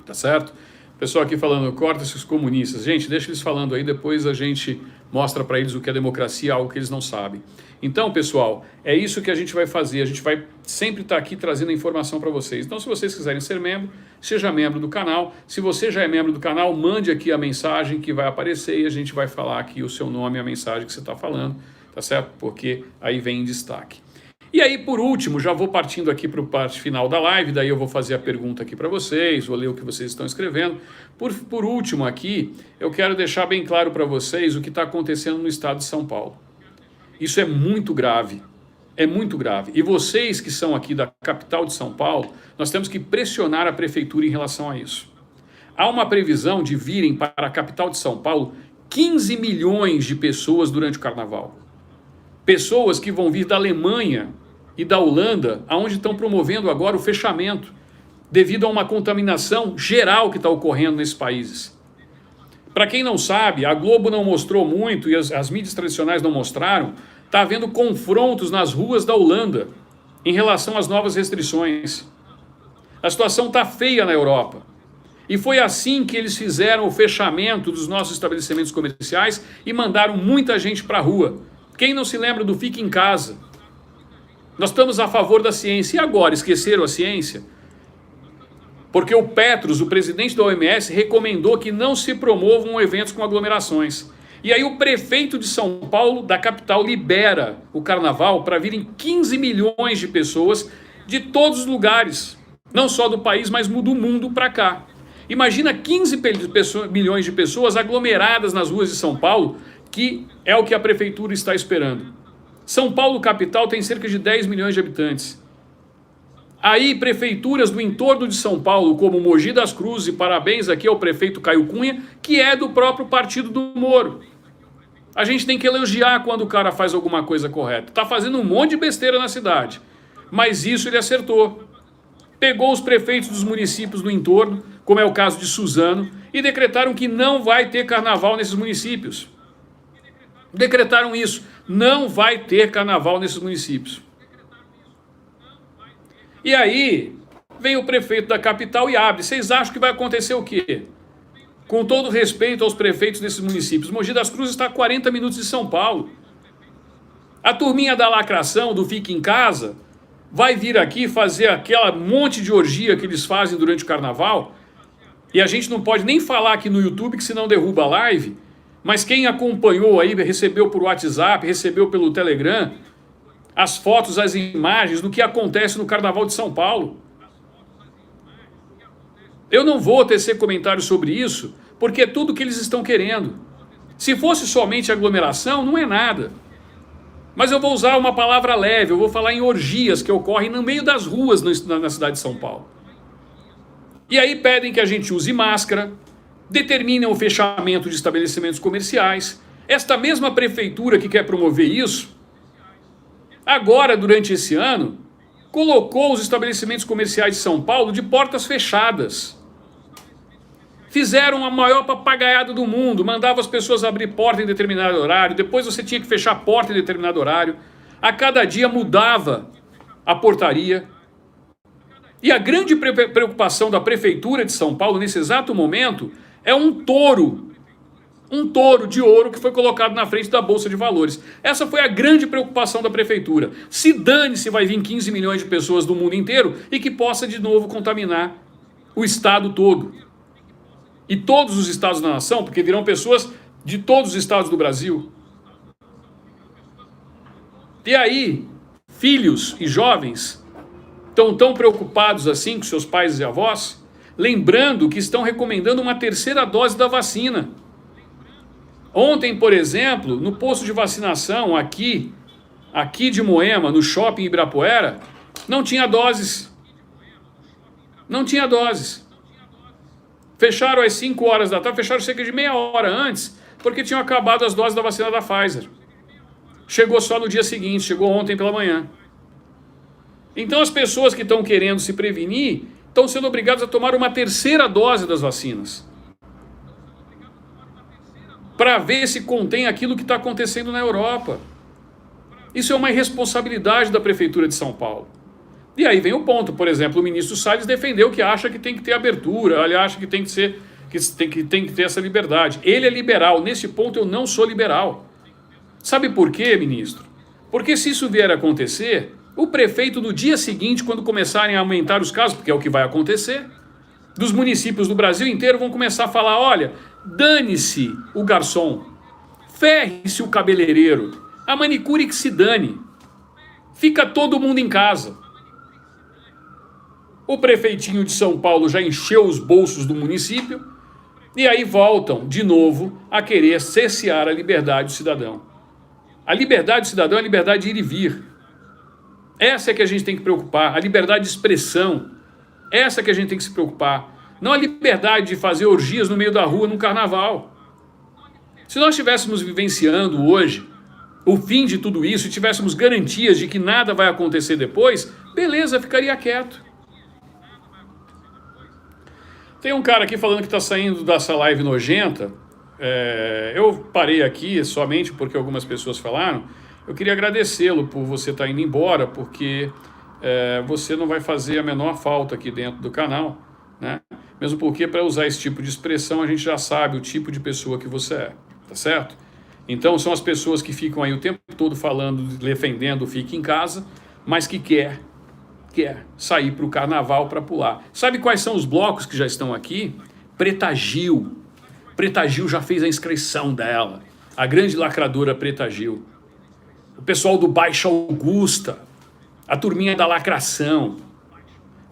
tá certo? Pessoal aqui falando, corta esses comunistas. Gente, deixa eles falando aí, depois a gente mostra para eles o que é democracia, algo que eles não sabem. Então, pessoal, é isso que a gente vai fazer. A gente vai sempre estar aqui trazendo a informação para vocês. Então, se vocês quiserem ser membro, seja membro do canal. Se você já é membro do canal, mande aqui a mensagem que vai aparecer e a gente vai falar aqui o seu nome e a mensagem que você está falando. Tá certo? Porque aí vem em destaque. E aí, por último, já vou partindo aqui para a parte final da live, daí eu vou fazer a pergunta aqui para vocês, vou ler o que vocês estão escrevendo. Por último aqui, eu quero deixar bem claro para vocês o que está acontecendo no estado de São Paulo. Isso é muito grave, é muito grave. E vocês que são aqui da capital de São Paulo, nós temos que pressionar a prefeitura em relação a isso. Há uma previsão de virem para a capital de São Paulo 15 milhões de pessoas durante o carnaval. Pessoas que vão vir da Alemanha e da Holanda, aonde estão promovendo agora o fechamento. devido a uma contaminação geral que está ocorrendo nesses países. Para quem não sabe, a Globo não mostrou muito e as mídias tradicionais não mostraram, está havendo confrontos nas ruas da Holanda em relação às novas restrições. A situação está feia na Europa. E foi assim que eles fizeram o fechamento dos nossos estabelecimentos comerciais e mandaram muita gente para a rua. Quem não se lembra do Fique em Casa? Nós estamos a favor da ciência. E agora, esqueceram a ciência? Porque o Petros, o presidente da OMS, recomendou que não se promovam eventos com aglomerações. E aí o prefeito de São Paulo, da capital, libera o carnaval para virem 15 milhões de pessoas de todos os lugares. Não só do país, mas do mundo para cá. Imagina 15 milhões de pessoas aglomeradas nas ruas de São Paulo, que é o que a prefeitura está esperando. São Paulo, capital, tem cerca de 10 milhões de habitantes. Aí, prefeituras do entorno de São Paulo, como Mogi das Cruzes, e parabéns aqui ao prefeito Caio Cunha, que é do próprio partido do Moro. A gente tem que elogiar quando o cara faz alguma coisa correta. Está fazendo um monte de besteira na cidade, mas isso ele acertou. Pegou os prefeitos dos municípios do entorno, como é o caso de Suzano, e decretaram que não vai ter carnaval nesses municípios. Decretaram isso, não vai ter carnaval nesses municípios. E aí, vem o prefeito da capital e abre. Vocês acham que vai acontecer o quê? Com todo respeito aos prefeitos desses municípios, Mogi das Cruzes está a 40 minutos de São Paulo. A turminha da lacração, do Fique em Casa, vai vir aqui fazer aquela monte de orgia que eles fazem durante o carnaval, e a gente não pode nem falar aqui no YouTube, que senão derruba a live, mas quem acompanhou aí, recebeu por WhatsApp, recebeu pelo Telegram, as fotos, as imagens do que acontece no Carnaval de São Paulo. Eu não vou tecer comentários sobre isso, porque é tudo que eles estão querendo. Se fosse somente aglomeração, não é nada. Mas eu vou usar uma palavra leve, eu vou falar em orgias que ocorrem no meio das ruas na cidade de São Paulo. E aí pedem que a gente use máscara, determinam o fechamento de estabelecimentos comerciais. Esta mesma prefeitura que quer promover isso, agora, durante esse ano, colocou os estabelecimentos comerciais de São Paulo de portas fechadas. Fizeram a maior papagaiada do mundo, mandavam as pessoas abrir porta em determinado horário, depois você tinha que fechar a porta em determinado horário. A cada dia mudava a portaria. E a grande preocupação da prefeitura de São Paulo, nesse exato momento, é um touro de ouro que foi colocado na frente da Bolsa de Valores. Essa foi a grande preocupação da prefeitura. Se dane se vai vir 15 milhões de pessoas do mundo inteiro e que possa de novo contaminar o estado todo. E todos os estados da nação, porque virão pessoas de todos os estados do Brasil. E aí, filhos e jovens estão tão preocupados assim com seus pais e avós, lembrando que estão recomendando uma terceira dose da vacina. Ontem, por exemplo, no posto de vacinação aqui de Moema, no shopping Ibirapuera, não tinha doses. Não tinha doses. Fecharam às 5 horas da tarde, fecharam cerca de meia hora antes, porque tinham acabado as doses da vacina da Pfizer. Chegou só no dia seguinte, chegou ontem pela manhã. Então as pessoas que estão querendo se prevenir estão sendo obrigadas a tomar uma terceira dose das vacinas, para ver se contém aquilo que está acontecendo na Europa. Isso é uma irresponsabilidade da Prefeitura de São Paulo. E aí vem o ponto, por exemplo, o ministro Salles defendeu que acha que tem que ter abertura, ele acha que tem que ser, tem que ter essa liberdade. Ele é liberal, nesse ponto eu não sou liberal. Sabe por quê, ministro? Porque se isso vier a acontecer, o prefeito no dia seguinte, quando começarem a aumentar os casos, porque é o que vai acontecer, dos municípios do Brasil inteiro vão começar a falar, olha, dane-se o garçom, ferre-se o cabeleireiro, a manicure que se dane, fica todo mundo em casa. O prefeitinho de São Paulo já encheu os bolsos do município e aí voltam de novo a querer cercear a liberdade do cidadão. A liberdade do cidadão é a liberdade de ir e vir. Essa é que a gente tem que preocupar, a liberdade de expressão. Essa é que a gente tem que se preocupar. Não a liberdade de fazer orgias no meio da rua num carnaval. Se nós estivéssemos vivenciando hoje o fim de tudo isso e tivéssemos garantias de que nada vai acontecer depois, beleza, ficaria quieto. Tem um cara aqui falando que está saindo dessa live nojenta. Eu parei aqui somente porque algumas pessoas falaram. Eu queria agradecê-lo por você estar indo embora, porque você não vai fazer a menor falta aqui dentro do canal, né? Mesmo porque para usar esse tipo de expressão a gente já sabe o tipo de pessoa que você é, tá certo? Então são as pessoas que ficam aí o tempo todo falando, defendendo, fique em casa, mas que quer sair para o carnaval para pular. Sabe quais são os blocos que já estão aqui? Preta Gil. Preta Gil já fez a inscrição dela. A grande lacradora Preta Gil. O pessoal do Baixa Augusta. A turminha da lacração.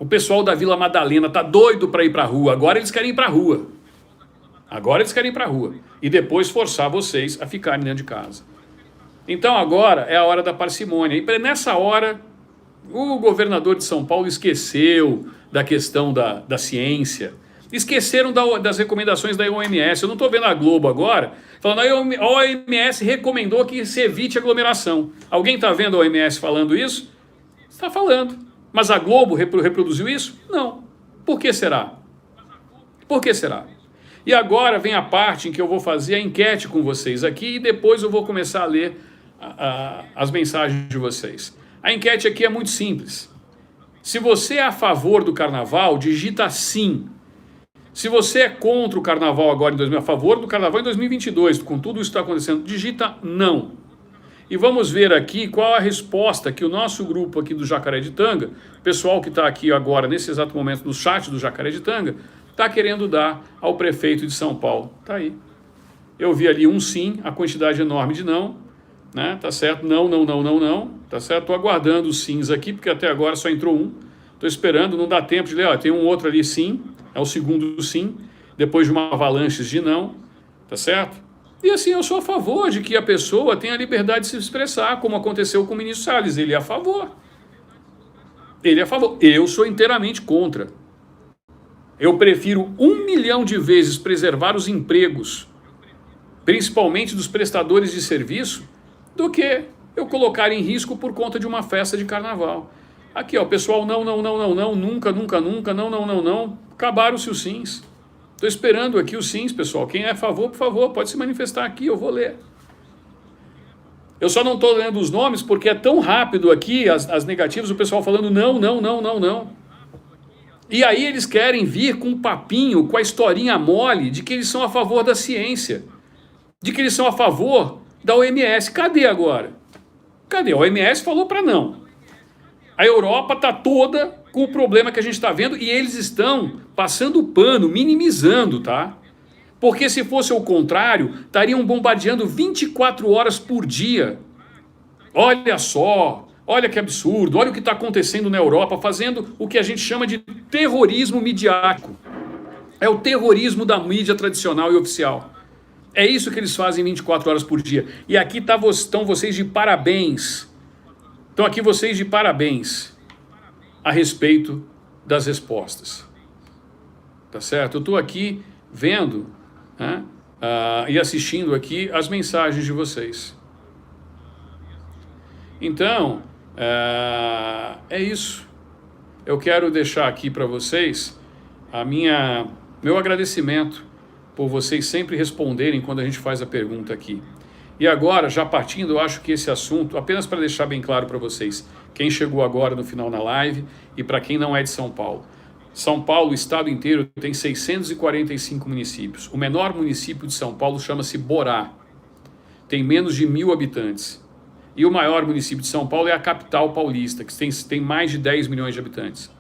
O pessoal da Vila Madalena tá doido para ir para a rua. Agora eles querem ir para a rua. E depois forçar vocês a ficarem dentro de casa. Então agora é a hora da parcimônia. E nessa hora, o governador de São Paulo esqueceu da questão da ciência. Esqueceram das recomendações da OMS. Eu não estou vendo a Globo agora falando a OMS recomendou que se evite aglomeração. Alguém está vendo a OMS falando isso? Está falando. Mas a Globo reproduziu isso? Não. Por que será? E agora vem a parte em que eu vou fazer a enquete com vocês aqui e depois eu vou começar a ler as mensagens de vocês. A enquete aqui é muito simples. Se você é a favor do carnaval, digita sim. Se você é contra o carnaval agora a favor do carnaval em 2022, com tudo isso que está acontecendo, digita não. E vamos ver aqui qual a resposta que o nosso grupo aqui do Jacaré de Tanga, o pessoal que está aqui agora, nesse exato momento, no chat do Jacaré de Tanga, está querendo dar ao prefeito de São Paulo. Está aí. Eu vi ali um sim, a quantidade enorme de não, né? Tá certo? Não, tá certo? Estou aguardando os sims aqui, porque até agora só entrou um. Estou esperando, não dá tempo de ler. Ó, tem um outro ali sim, é o segundo sim, depois de uma avalanche de não, tá certo? E assim, eu sou a favor de que a pessoa tenha a liberdade de se expressar, como aconteceu com o ministro Salles. Ele é a favor. Eu sou inteiramente contra. Eu prefiro 1 milhão de vezes preservar os empregos, principalmente dos prestadores de serviço, do que eu colocar em risco por conta de uma festa de carnaval. Aqui, ó, pessoal, não, nunca, não. Acabaram-se os sims. Estou esperando aqui os sims, pessoal. Quem é a favor, por favor, pode se manifestar aqui, eu vou ler. Eu só não estou lendo os nomes porque é tão rápido aqui, as negativas, o pessoal falando não. E aí eles querem vir com um papinho, com a historinha mole de que eles são a favor da ciência, de que eles são a favor da OMS. Cadê agora? Cadê? A OMS falou para não. A Europa está toda com o problema que a gente está vendo e eles estão passando o pano, minimizando, tá? Porque se fosse o contrário, estariam bombardeando 24 horas por dia. Olha só, olha que absurdo, olha o que está acontecendo na Europa, fazendo o que a gente chama de terrorismo midiático. É o terrorismo da mídia tradicional e oficial. É isso que eles fazem 24 horas por dia. E aqui estão vocês de parabéns. Estão aqui vocês de parabéns a respeito das respostas. Tá certo? Eu estou aqui vendo, né, e assistindo aqui as mensagens de vocês. Então, é isso. Eu quero deixar aqui para vocês meu agradecimento por vocês sempre responderem quando a gente faz a pergunta aqui. E agora, já partindo, eu acho que esse assunto, apenas para deixar bem claro para vocês, quem chegou agora no final na live e para quem não é de São Paulo. São Paulo, o estado inteiro, tem 645 municípios. O menor município de São Paulo chama-se Borá. Tem menos de 1.000 habitantes. E o maior município de São Paulo é a capital paulista, que tem mais de 10 milhões de habitantes.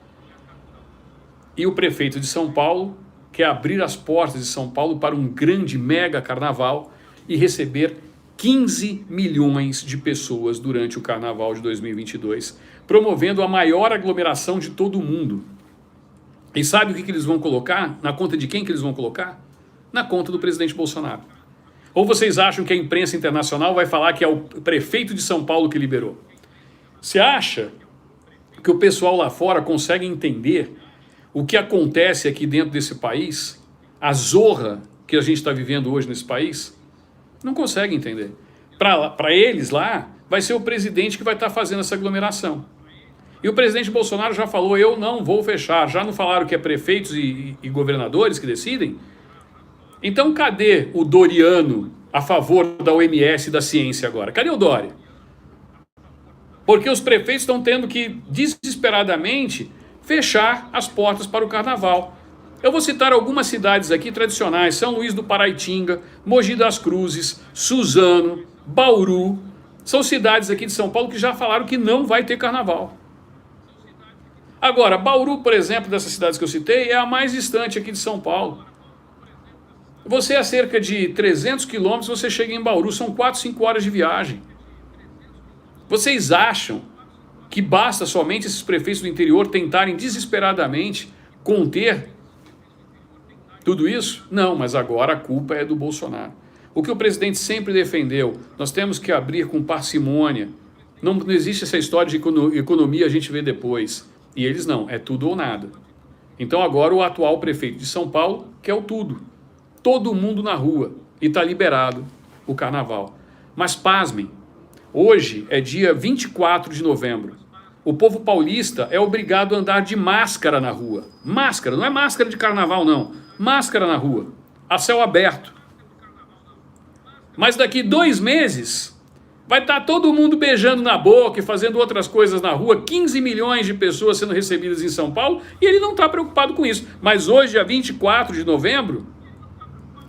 E o prefeito de São Paulo quer abrir as portas de São Paulo para um grande mega carnaval e receber 15 milhões de pessoas durante o carnaval de 2022, promovendo a maior aglomeração de todo o mundo. E sabe o que eles vão colocar? Na conta de quem que eles vão colocar? Na conta do presidente Bolsonaro. Ou vocês acham que a imprensa internacional vai falar que é o prefeito de São Paulo que liberou? Você acha que o pessoal lá fora consegue entender o que acontece aqui dentro desse país? A zorra que a gente está vivendo hoje nesse país? Não consegue entender. Para eles lá, vai ser o presidente que vai estar fazendo essa aglomeração. E o presidente Bolsonaro já falou, eu não vou fechar. Já não falaram que é prefeitos e governadores que decidem? Então cadê o Doriano a favor da OMS e da ciência agora? Cadê o Dória? Porque os prefeitos estão tendo que, desesperadamente, fechar as portas para o carnaval. Eu vou citar algumas cidades aqui tradicionais: São Luís do Paraitinga, Mogi das Cruzes, Suzano, Bauru. São cidades aqui de São Paulo que já falaram que não vai ter carnaval. Agora, Bauru, por exemplo, dessas cidades que eu citei, é a mais distante aqui de São Paulo. Você a cerca de 300 quilômetros, você chega em Bauru, são 4, 5 horas de viagem. Vocês acham que basta somente esses prefeitos do interior tentarem desesperadamente conter tudo isso? Não, mas agora a culpa é do Bolsonaro. O que o presidente sempre defendeu, nós temos que abrir com parcimônia. Não existe essa história de economia, a gente vê depois. E eles não, é tudo ou nada. Então agora o atual prefeito de São Paulo quer o tudo. Todo mundo na rua. E está liberado o carnaval. Mas pasmem, hoje é dia 24 de novembro. O povo paulista é obrigado a andar de máscara na rua. Máscara, não é máscara de carnaval não. Máscara na rua, a céu aberto. Mas daqui 2 meses vai estar todo mundo beijando na boca e fazendo outras coisas na rua, 15 milhões de pessoas sendo recebidas em São Paulo, e ele não está preocupado com isso. Mas hoje, dia 24 de novembro,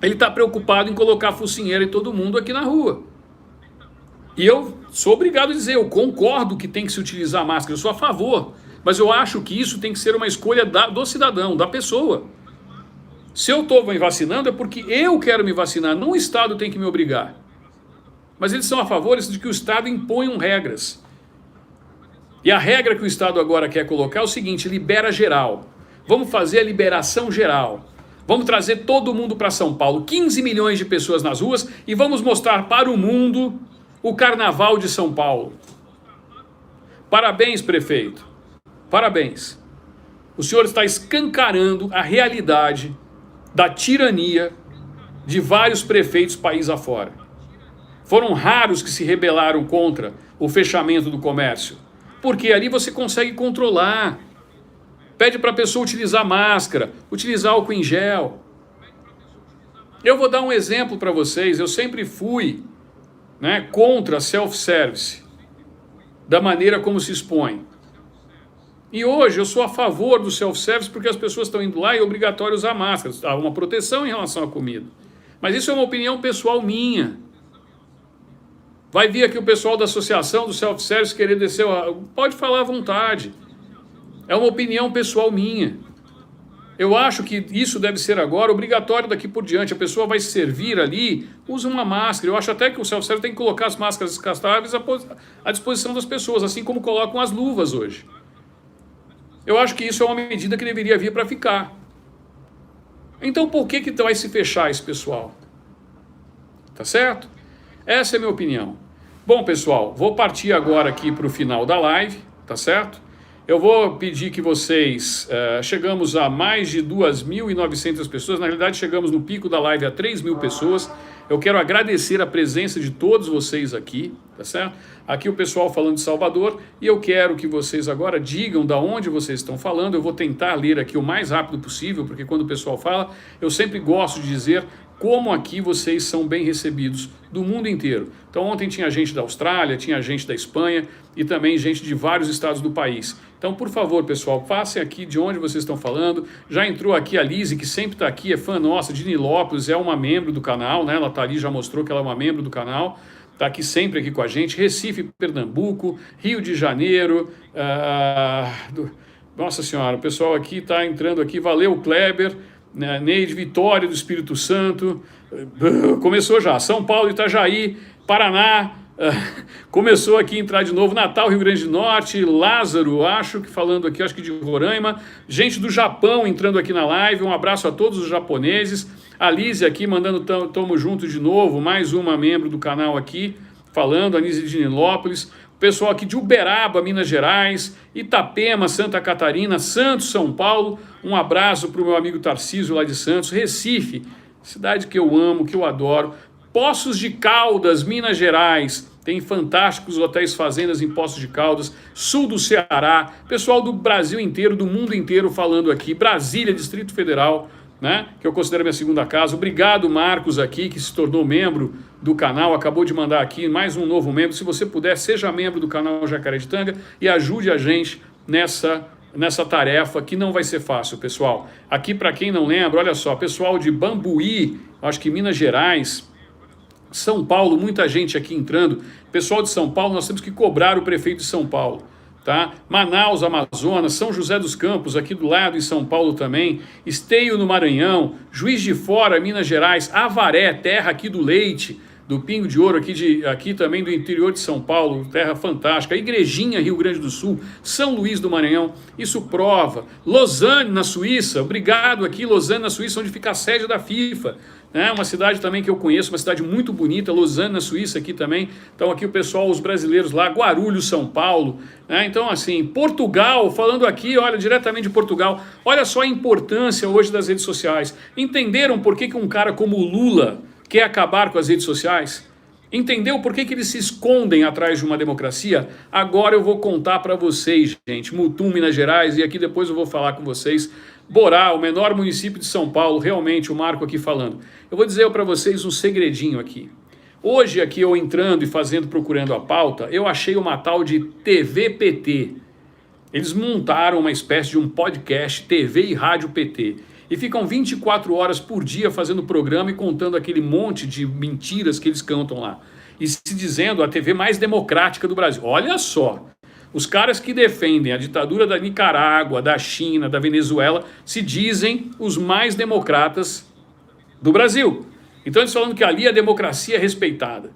ele está preocupado em colocar focinheira em todo mundo aqui na rua. E eu sou obrigado a dizer, eu concordo que tem que se utilizar máscara, eu sou a favor, mas eu acho que isso tem que ser uma escolha do cidadão, da pessoa. Se eu estou me vacinando é porque eu quero me vacinar, não o Estado tem que me obrigar. Mas eles são a favor de que o Estado imponha regras. E a regra que o Estado agora quer colocar é o seguinte: libera geral. Vamos fazer a liberação geral. Vamos trazer todo mundo para São Paulo, 15 milhões de pessoas nas ruas, e vamos mostrar para o mundo o Carnaval de São Paulo. Parabéns, prefeito. Parabéns. O senhor está escancarando a realidade da tirania de vários prefeitos país afora. Foram raros que se rebelaram contra o fechamento do comércio, porque ali você consegue controlar. Pede para a pessoa utilizar máscara, utilizar álcool em gel. Eu vou dar um exemplo para vocês. Eu sempre fui, contra self-service, da maneira como se expõe. E hoje eu sou a favor do self-service porque as pessoas estão indo lá e é obrigatório usar máscara. Há uma proteção em relação à comida. Mas isso é uma opinião pessoal minha. Vai vir aqui o pessoal da associação do self-service querer descer. Pode falar à vontade. É uma opinião pessoal minha. Eu acho que isso deve ser agora obrigatório daqui por diante. A pessoa vai se servir ali, usa uma máscara. Eu acho até que o self-service tem que colocar as máscaras descartáveis à disposição das pessoas, assim como colocam as luvas hoje. Eu acho que isso é uma medida que deveria vir para ficar. Então por que vai se fechar esse pessoal? Tá certo? Essa é a minha opinião. Bom, pessoal, vou partir agora aqui para o final da live, tá certo? Eu vou pedir que vocês... chegamos a mais de 2.900 pessoas. Na realidade, chegamos no pico da live a 3.000 pessoas. Eu quero agradecer a presença de todos vocês aqui, tá certo? Aqui o pessoal falando de Salvador. E eu quero que vocês agora digam de onde vocês estão falando. Eu vou tentar ler aqui o mais rápido possível, porque quando o pessoal fala, eu sempre gosto de dizer como aqui vocês são bem recebidos do mundo inteiro. Então ontem tinha gente da Austrália, tinha gente da Espanha e também gente de vários estados do país. Então, por favor, pessoal, passem aqui de onde vocês estão falando. Já entrou aqui a Lise, que sempre está aqui, é fã nossa, de Nilópolis, é uma membro do canal, né? Ela está ali, já mostrou que ela é uma membro do canal. Está aqui sempre aqui com a gente. Recife, Pernambuco, Rio de Janeiro. Nossa Senhora, o pessoal aqui está entrando aqui. Valeu, Kleber. Neide, Vitória do Espírito Santo, começou já, São Paulo, Itajaí, Paraná, começou aqui a entrar de novo, Natal, Rio Grande do Norte, Lázaro, acho que de Roraima, gente do Japão entrando aqui na live, um abraço a todos os japoneses, a Lise aqui mandando tamo junto de novo, mais uma membro do canal aqui, falando, a Lise de Nilópolis, pessoal aqui de Uberaba, Minas Gerais, Itapema, Santa Catarina, Santos, São Paulo, um abraço para o meu amigo Tarcísio lá de Santos, Recife, cidade que eu amo, que eu adoro, Poços de Caldas, Minas Gerais, tem fantásticos hotéis fazendas em Poços de Caldas, sul do Ceará, pessoal do Brasil inteiro, do mundo inteiro falando aqui, Brasília, Distrito Federal, né, que eu considero minha segunda casa. Obrigado, Marcos, aqui, que se tornou membro do canal, acabou de mandar aqui mais um novo membro. Se você puder, seja membro do canal Jacaré de Tanga e ajude a gente nessa tarefa, que não vai ser fácil, pessoal. Aqui, para quem não lembra, olha só, pessoal de Bambuí, acho que Minas Gerais, São Paulo, muita gente aqui entrando. Pessoal de São Paulo, nós temos que cobrar o prefeito de São Paulo. Tá? Manaus, Amazonas, São José dos Campos, aqui do lado, em São Paulo também, Esteio, no Maranhão, Juiz de Fora, Minas Gerais, Avaré, terra aqui do leite, do Pingo de Ouro, aqui também do interior de São Paulo, terra fantástica, Igrejinha, Rio Grande do Sul, São Luís do Maranhão, isso prova, Lausanne, na Suíça, obrigado aqui, Lausanne, na Suíça, onde fica a sede da FIFA, né? Uma cidade também que eu conheço, uma cidade muito bonita, Lausanne, na Suíça, aqui também. Então aqui o pessoal, os brasileiros lá, Guarulhos, São Paulo, né? Então assim, Portugal, falando aqui, olha, diretamente de Portugal, olha só a importância hoje das redes sociais. Entenderam por que um cara como o Lula quer acabar com as redes sociais? Entendeu por que eles se escondem atrás de uma democracia? Agora eu vou contar para vocês, gente. Mutum, Minas Gerais, e aqui depois eu vou falar com vocês. Borá, o menor município de São Paulo, realmente, o Marco aqui falando. Eu vou dizer para vocês um segredinho aqui. Hoje aqui eu entrando e procurando a pauta, eu achei uma tal de TV PT. Eles montaram uma espécie de um podcast, TV e Rádio PT. E ficam 24 horas por dia fazendo programa e contando aquele monte de mentiras que eles cantam lá. E se dizendo a TV mais democrática do Brasil. Olha só, os caras que defendem a ditadura da Nicarágua, da China, da Venezuela, se dizem os mais democratas do Brasil. Então eles falando que ali a democracia é respeitada.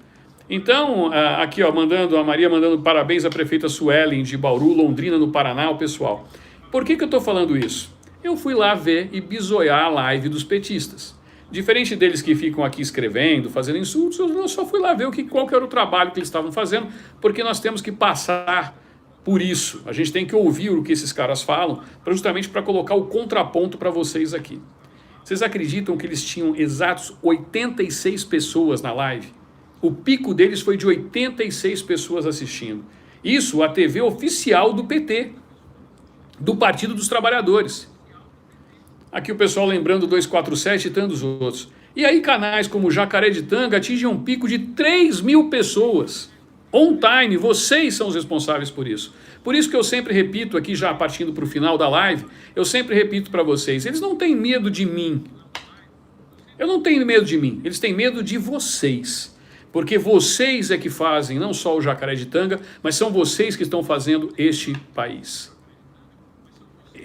Então, aqui ó, a Maria mandando parabéns à prefeita Suelen de Bauru, Londrina, no Paraná, o pessoal. Por que eu estou falando isso? Eu fui lá ver e bisoiar a live dos petistas. Diferente deles que ficam aqui escrevendo, fazendo insultos, eu só fui lá ver qual que era o trabalho que eles estavam fazendo, porque nós temos que passar por isso. A gente tem que ouvir o que esses caras falam, justamente para colocar o contraponto para vocês aqui. Vocês acreditam que eles tinham exatos 86 pessoas na live? O pico deles foi de 86 pessoas assistindo. Isso a TV oficial do PT, do Partido dos Trabalhadores. Aqui o pessoal lembrando 247 e tantos outros. E aí canais como Jacaré de Tanga atingem um pico de 3.000 pessoas. On time, vocês são os responsáveis por isso. Por isso que eu sempre repito aqui, já partindo para o final da live, eu sempre repito para vocês, eles não têm medo de mim. Eu não tenho medo de mim, eles têm medo de vocês. Porque vocês é que fazem não só o Jacaré de Tanga, mas são vocês que estão fazendo este país.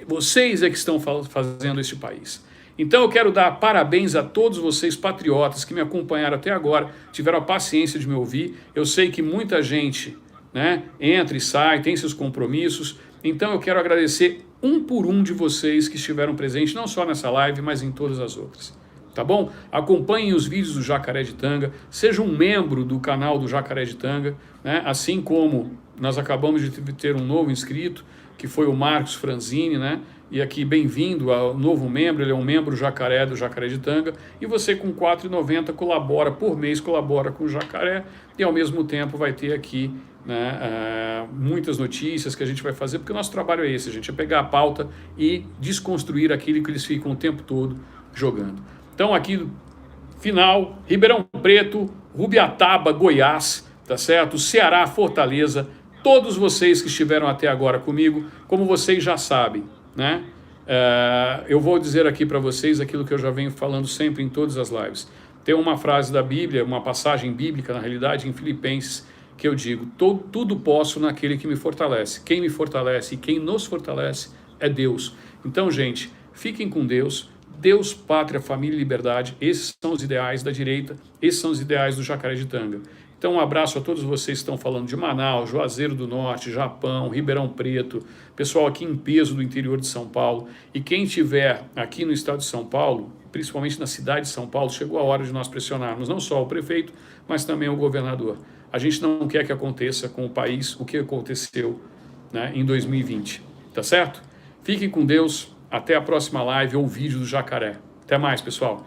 Vocês é que estão fazendo este país. Então eu quero dar parabéns a todos vocês patriotas que me acompanharam até agora, tiveram a paciência de me ouvir. Eu sei que muita gente, né, entra e sai, tem seus compromissos. Então eu quero agradecer um por um de vocês que estiveram presentes, não só nessa live, mas em todas as outras. Tá bom? Acompanhem os vídeos do Jacaré de Tanga, seja um membro do canal do Jacaré de Tanga, né? Assim como nós acabamos de ter um novo inscrito, que foi o Marcos Franzini, né? E aqui, bem-vindo ao novo membro, ele é um membro Jacaré do Jacaré de Tanga, e você com R$ 4,90 colabora por mês, colabora com o Jacaré, e ao mesmo tempo vai ter aqui, né, muitas notícias que a gente vai fazer, porque o nosso trabalho é esse, gente, é pegar a pauta e desconstruir aquilo que eles ficam o tempo todo jogando. Então aqui, final, Ribeirão Preto, Rubiataba, Goiás, tá certo? Ceará, Fortaleza, todos vocês que estiveram até agora comigo, como vocês já sabem, né? Eu vou dizer aqui para vocês aquilo que eu já venho falando sempre em todas as lives. Tem uma frase da Bíblia, uma passagem bíblica, na realidade, em Filipenses, que eu digo, tudo posso naquele que me fortalece. Quem me fortalece e quem nos fortalece é Deus. Então, gente, fiquem com Deus. Deus, pátria, família e liberdade, esses são os ideais da direita, esses são os ideais do Jacaré de Tanga. Então um abraço a todos vocês que estão falando de Manaus, Juazeiro do Norte, Japão, Ribeirão Preto, pessoal aqui em peso do interior de São Paulo. E quem estiver aqui no estado de São Paulo, principalmente na cidade de São Paulo, chegou a hora de nós pressionarmos não só o prefeito, mas também o governador. A gente não quer que aconteça com o país o que aconteceu, né, em 2020, tá certo? Fiquem com Deus. Até a próxima live ou vídeo do Jacaré. Até mais, pessoal.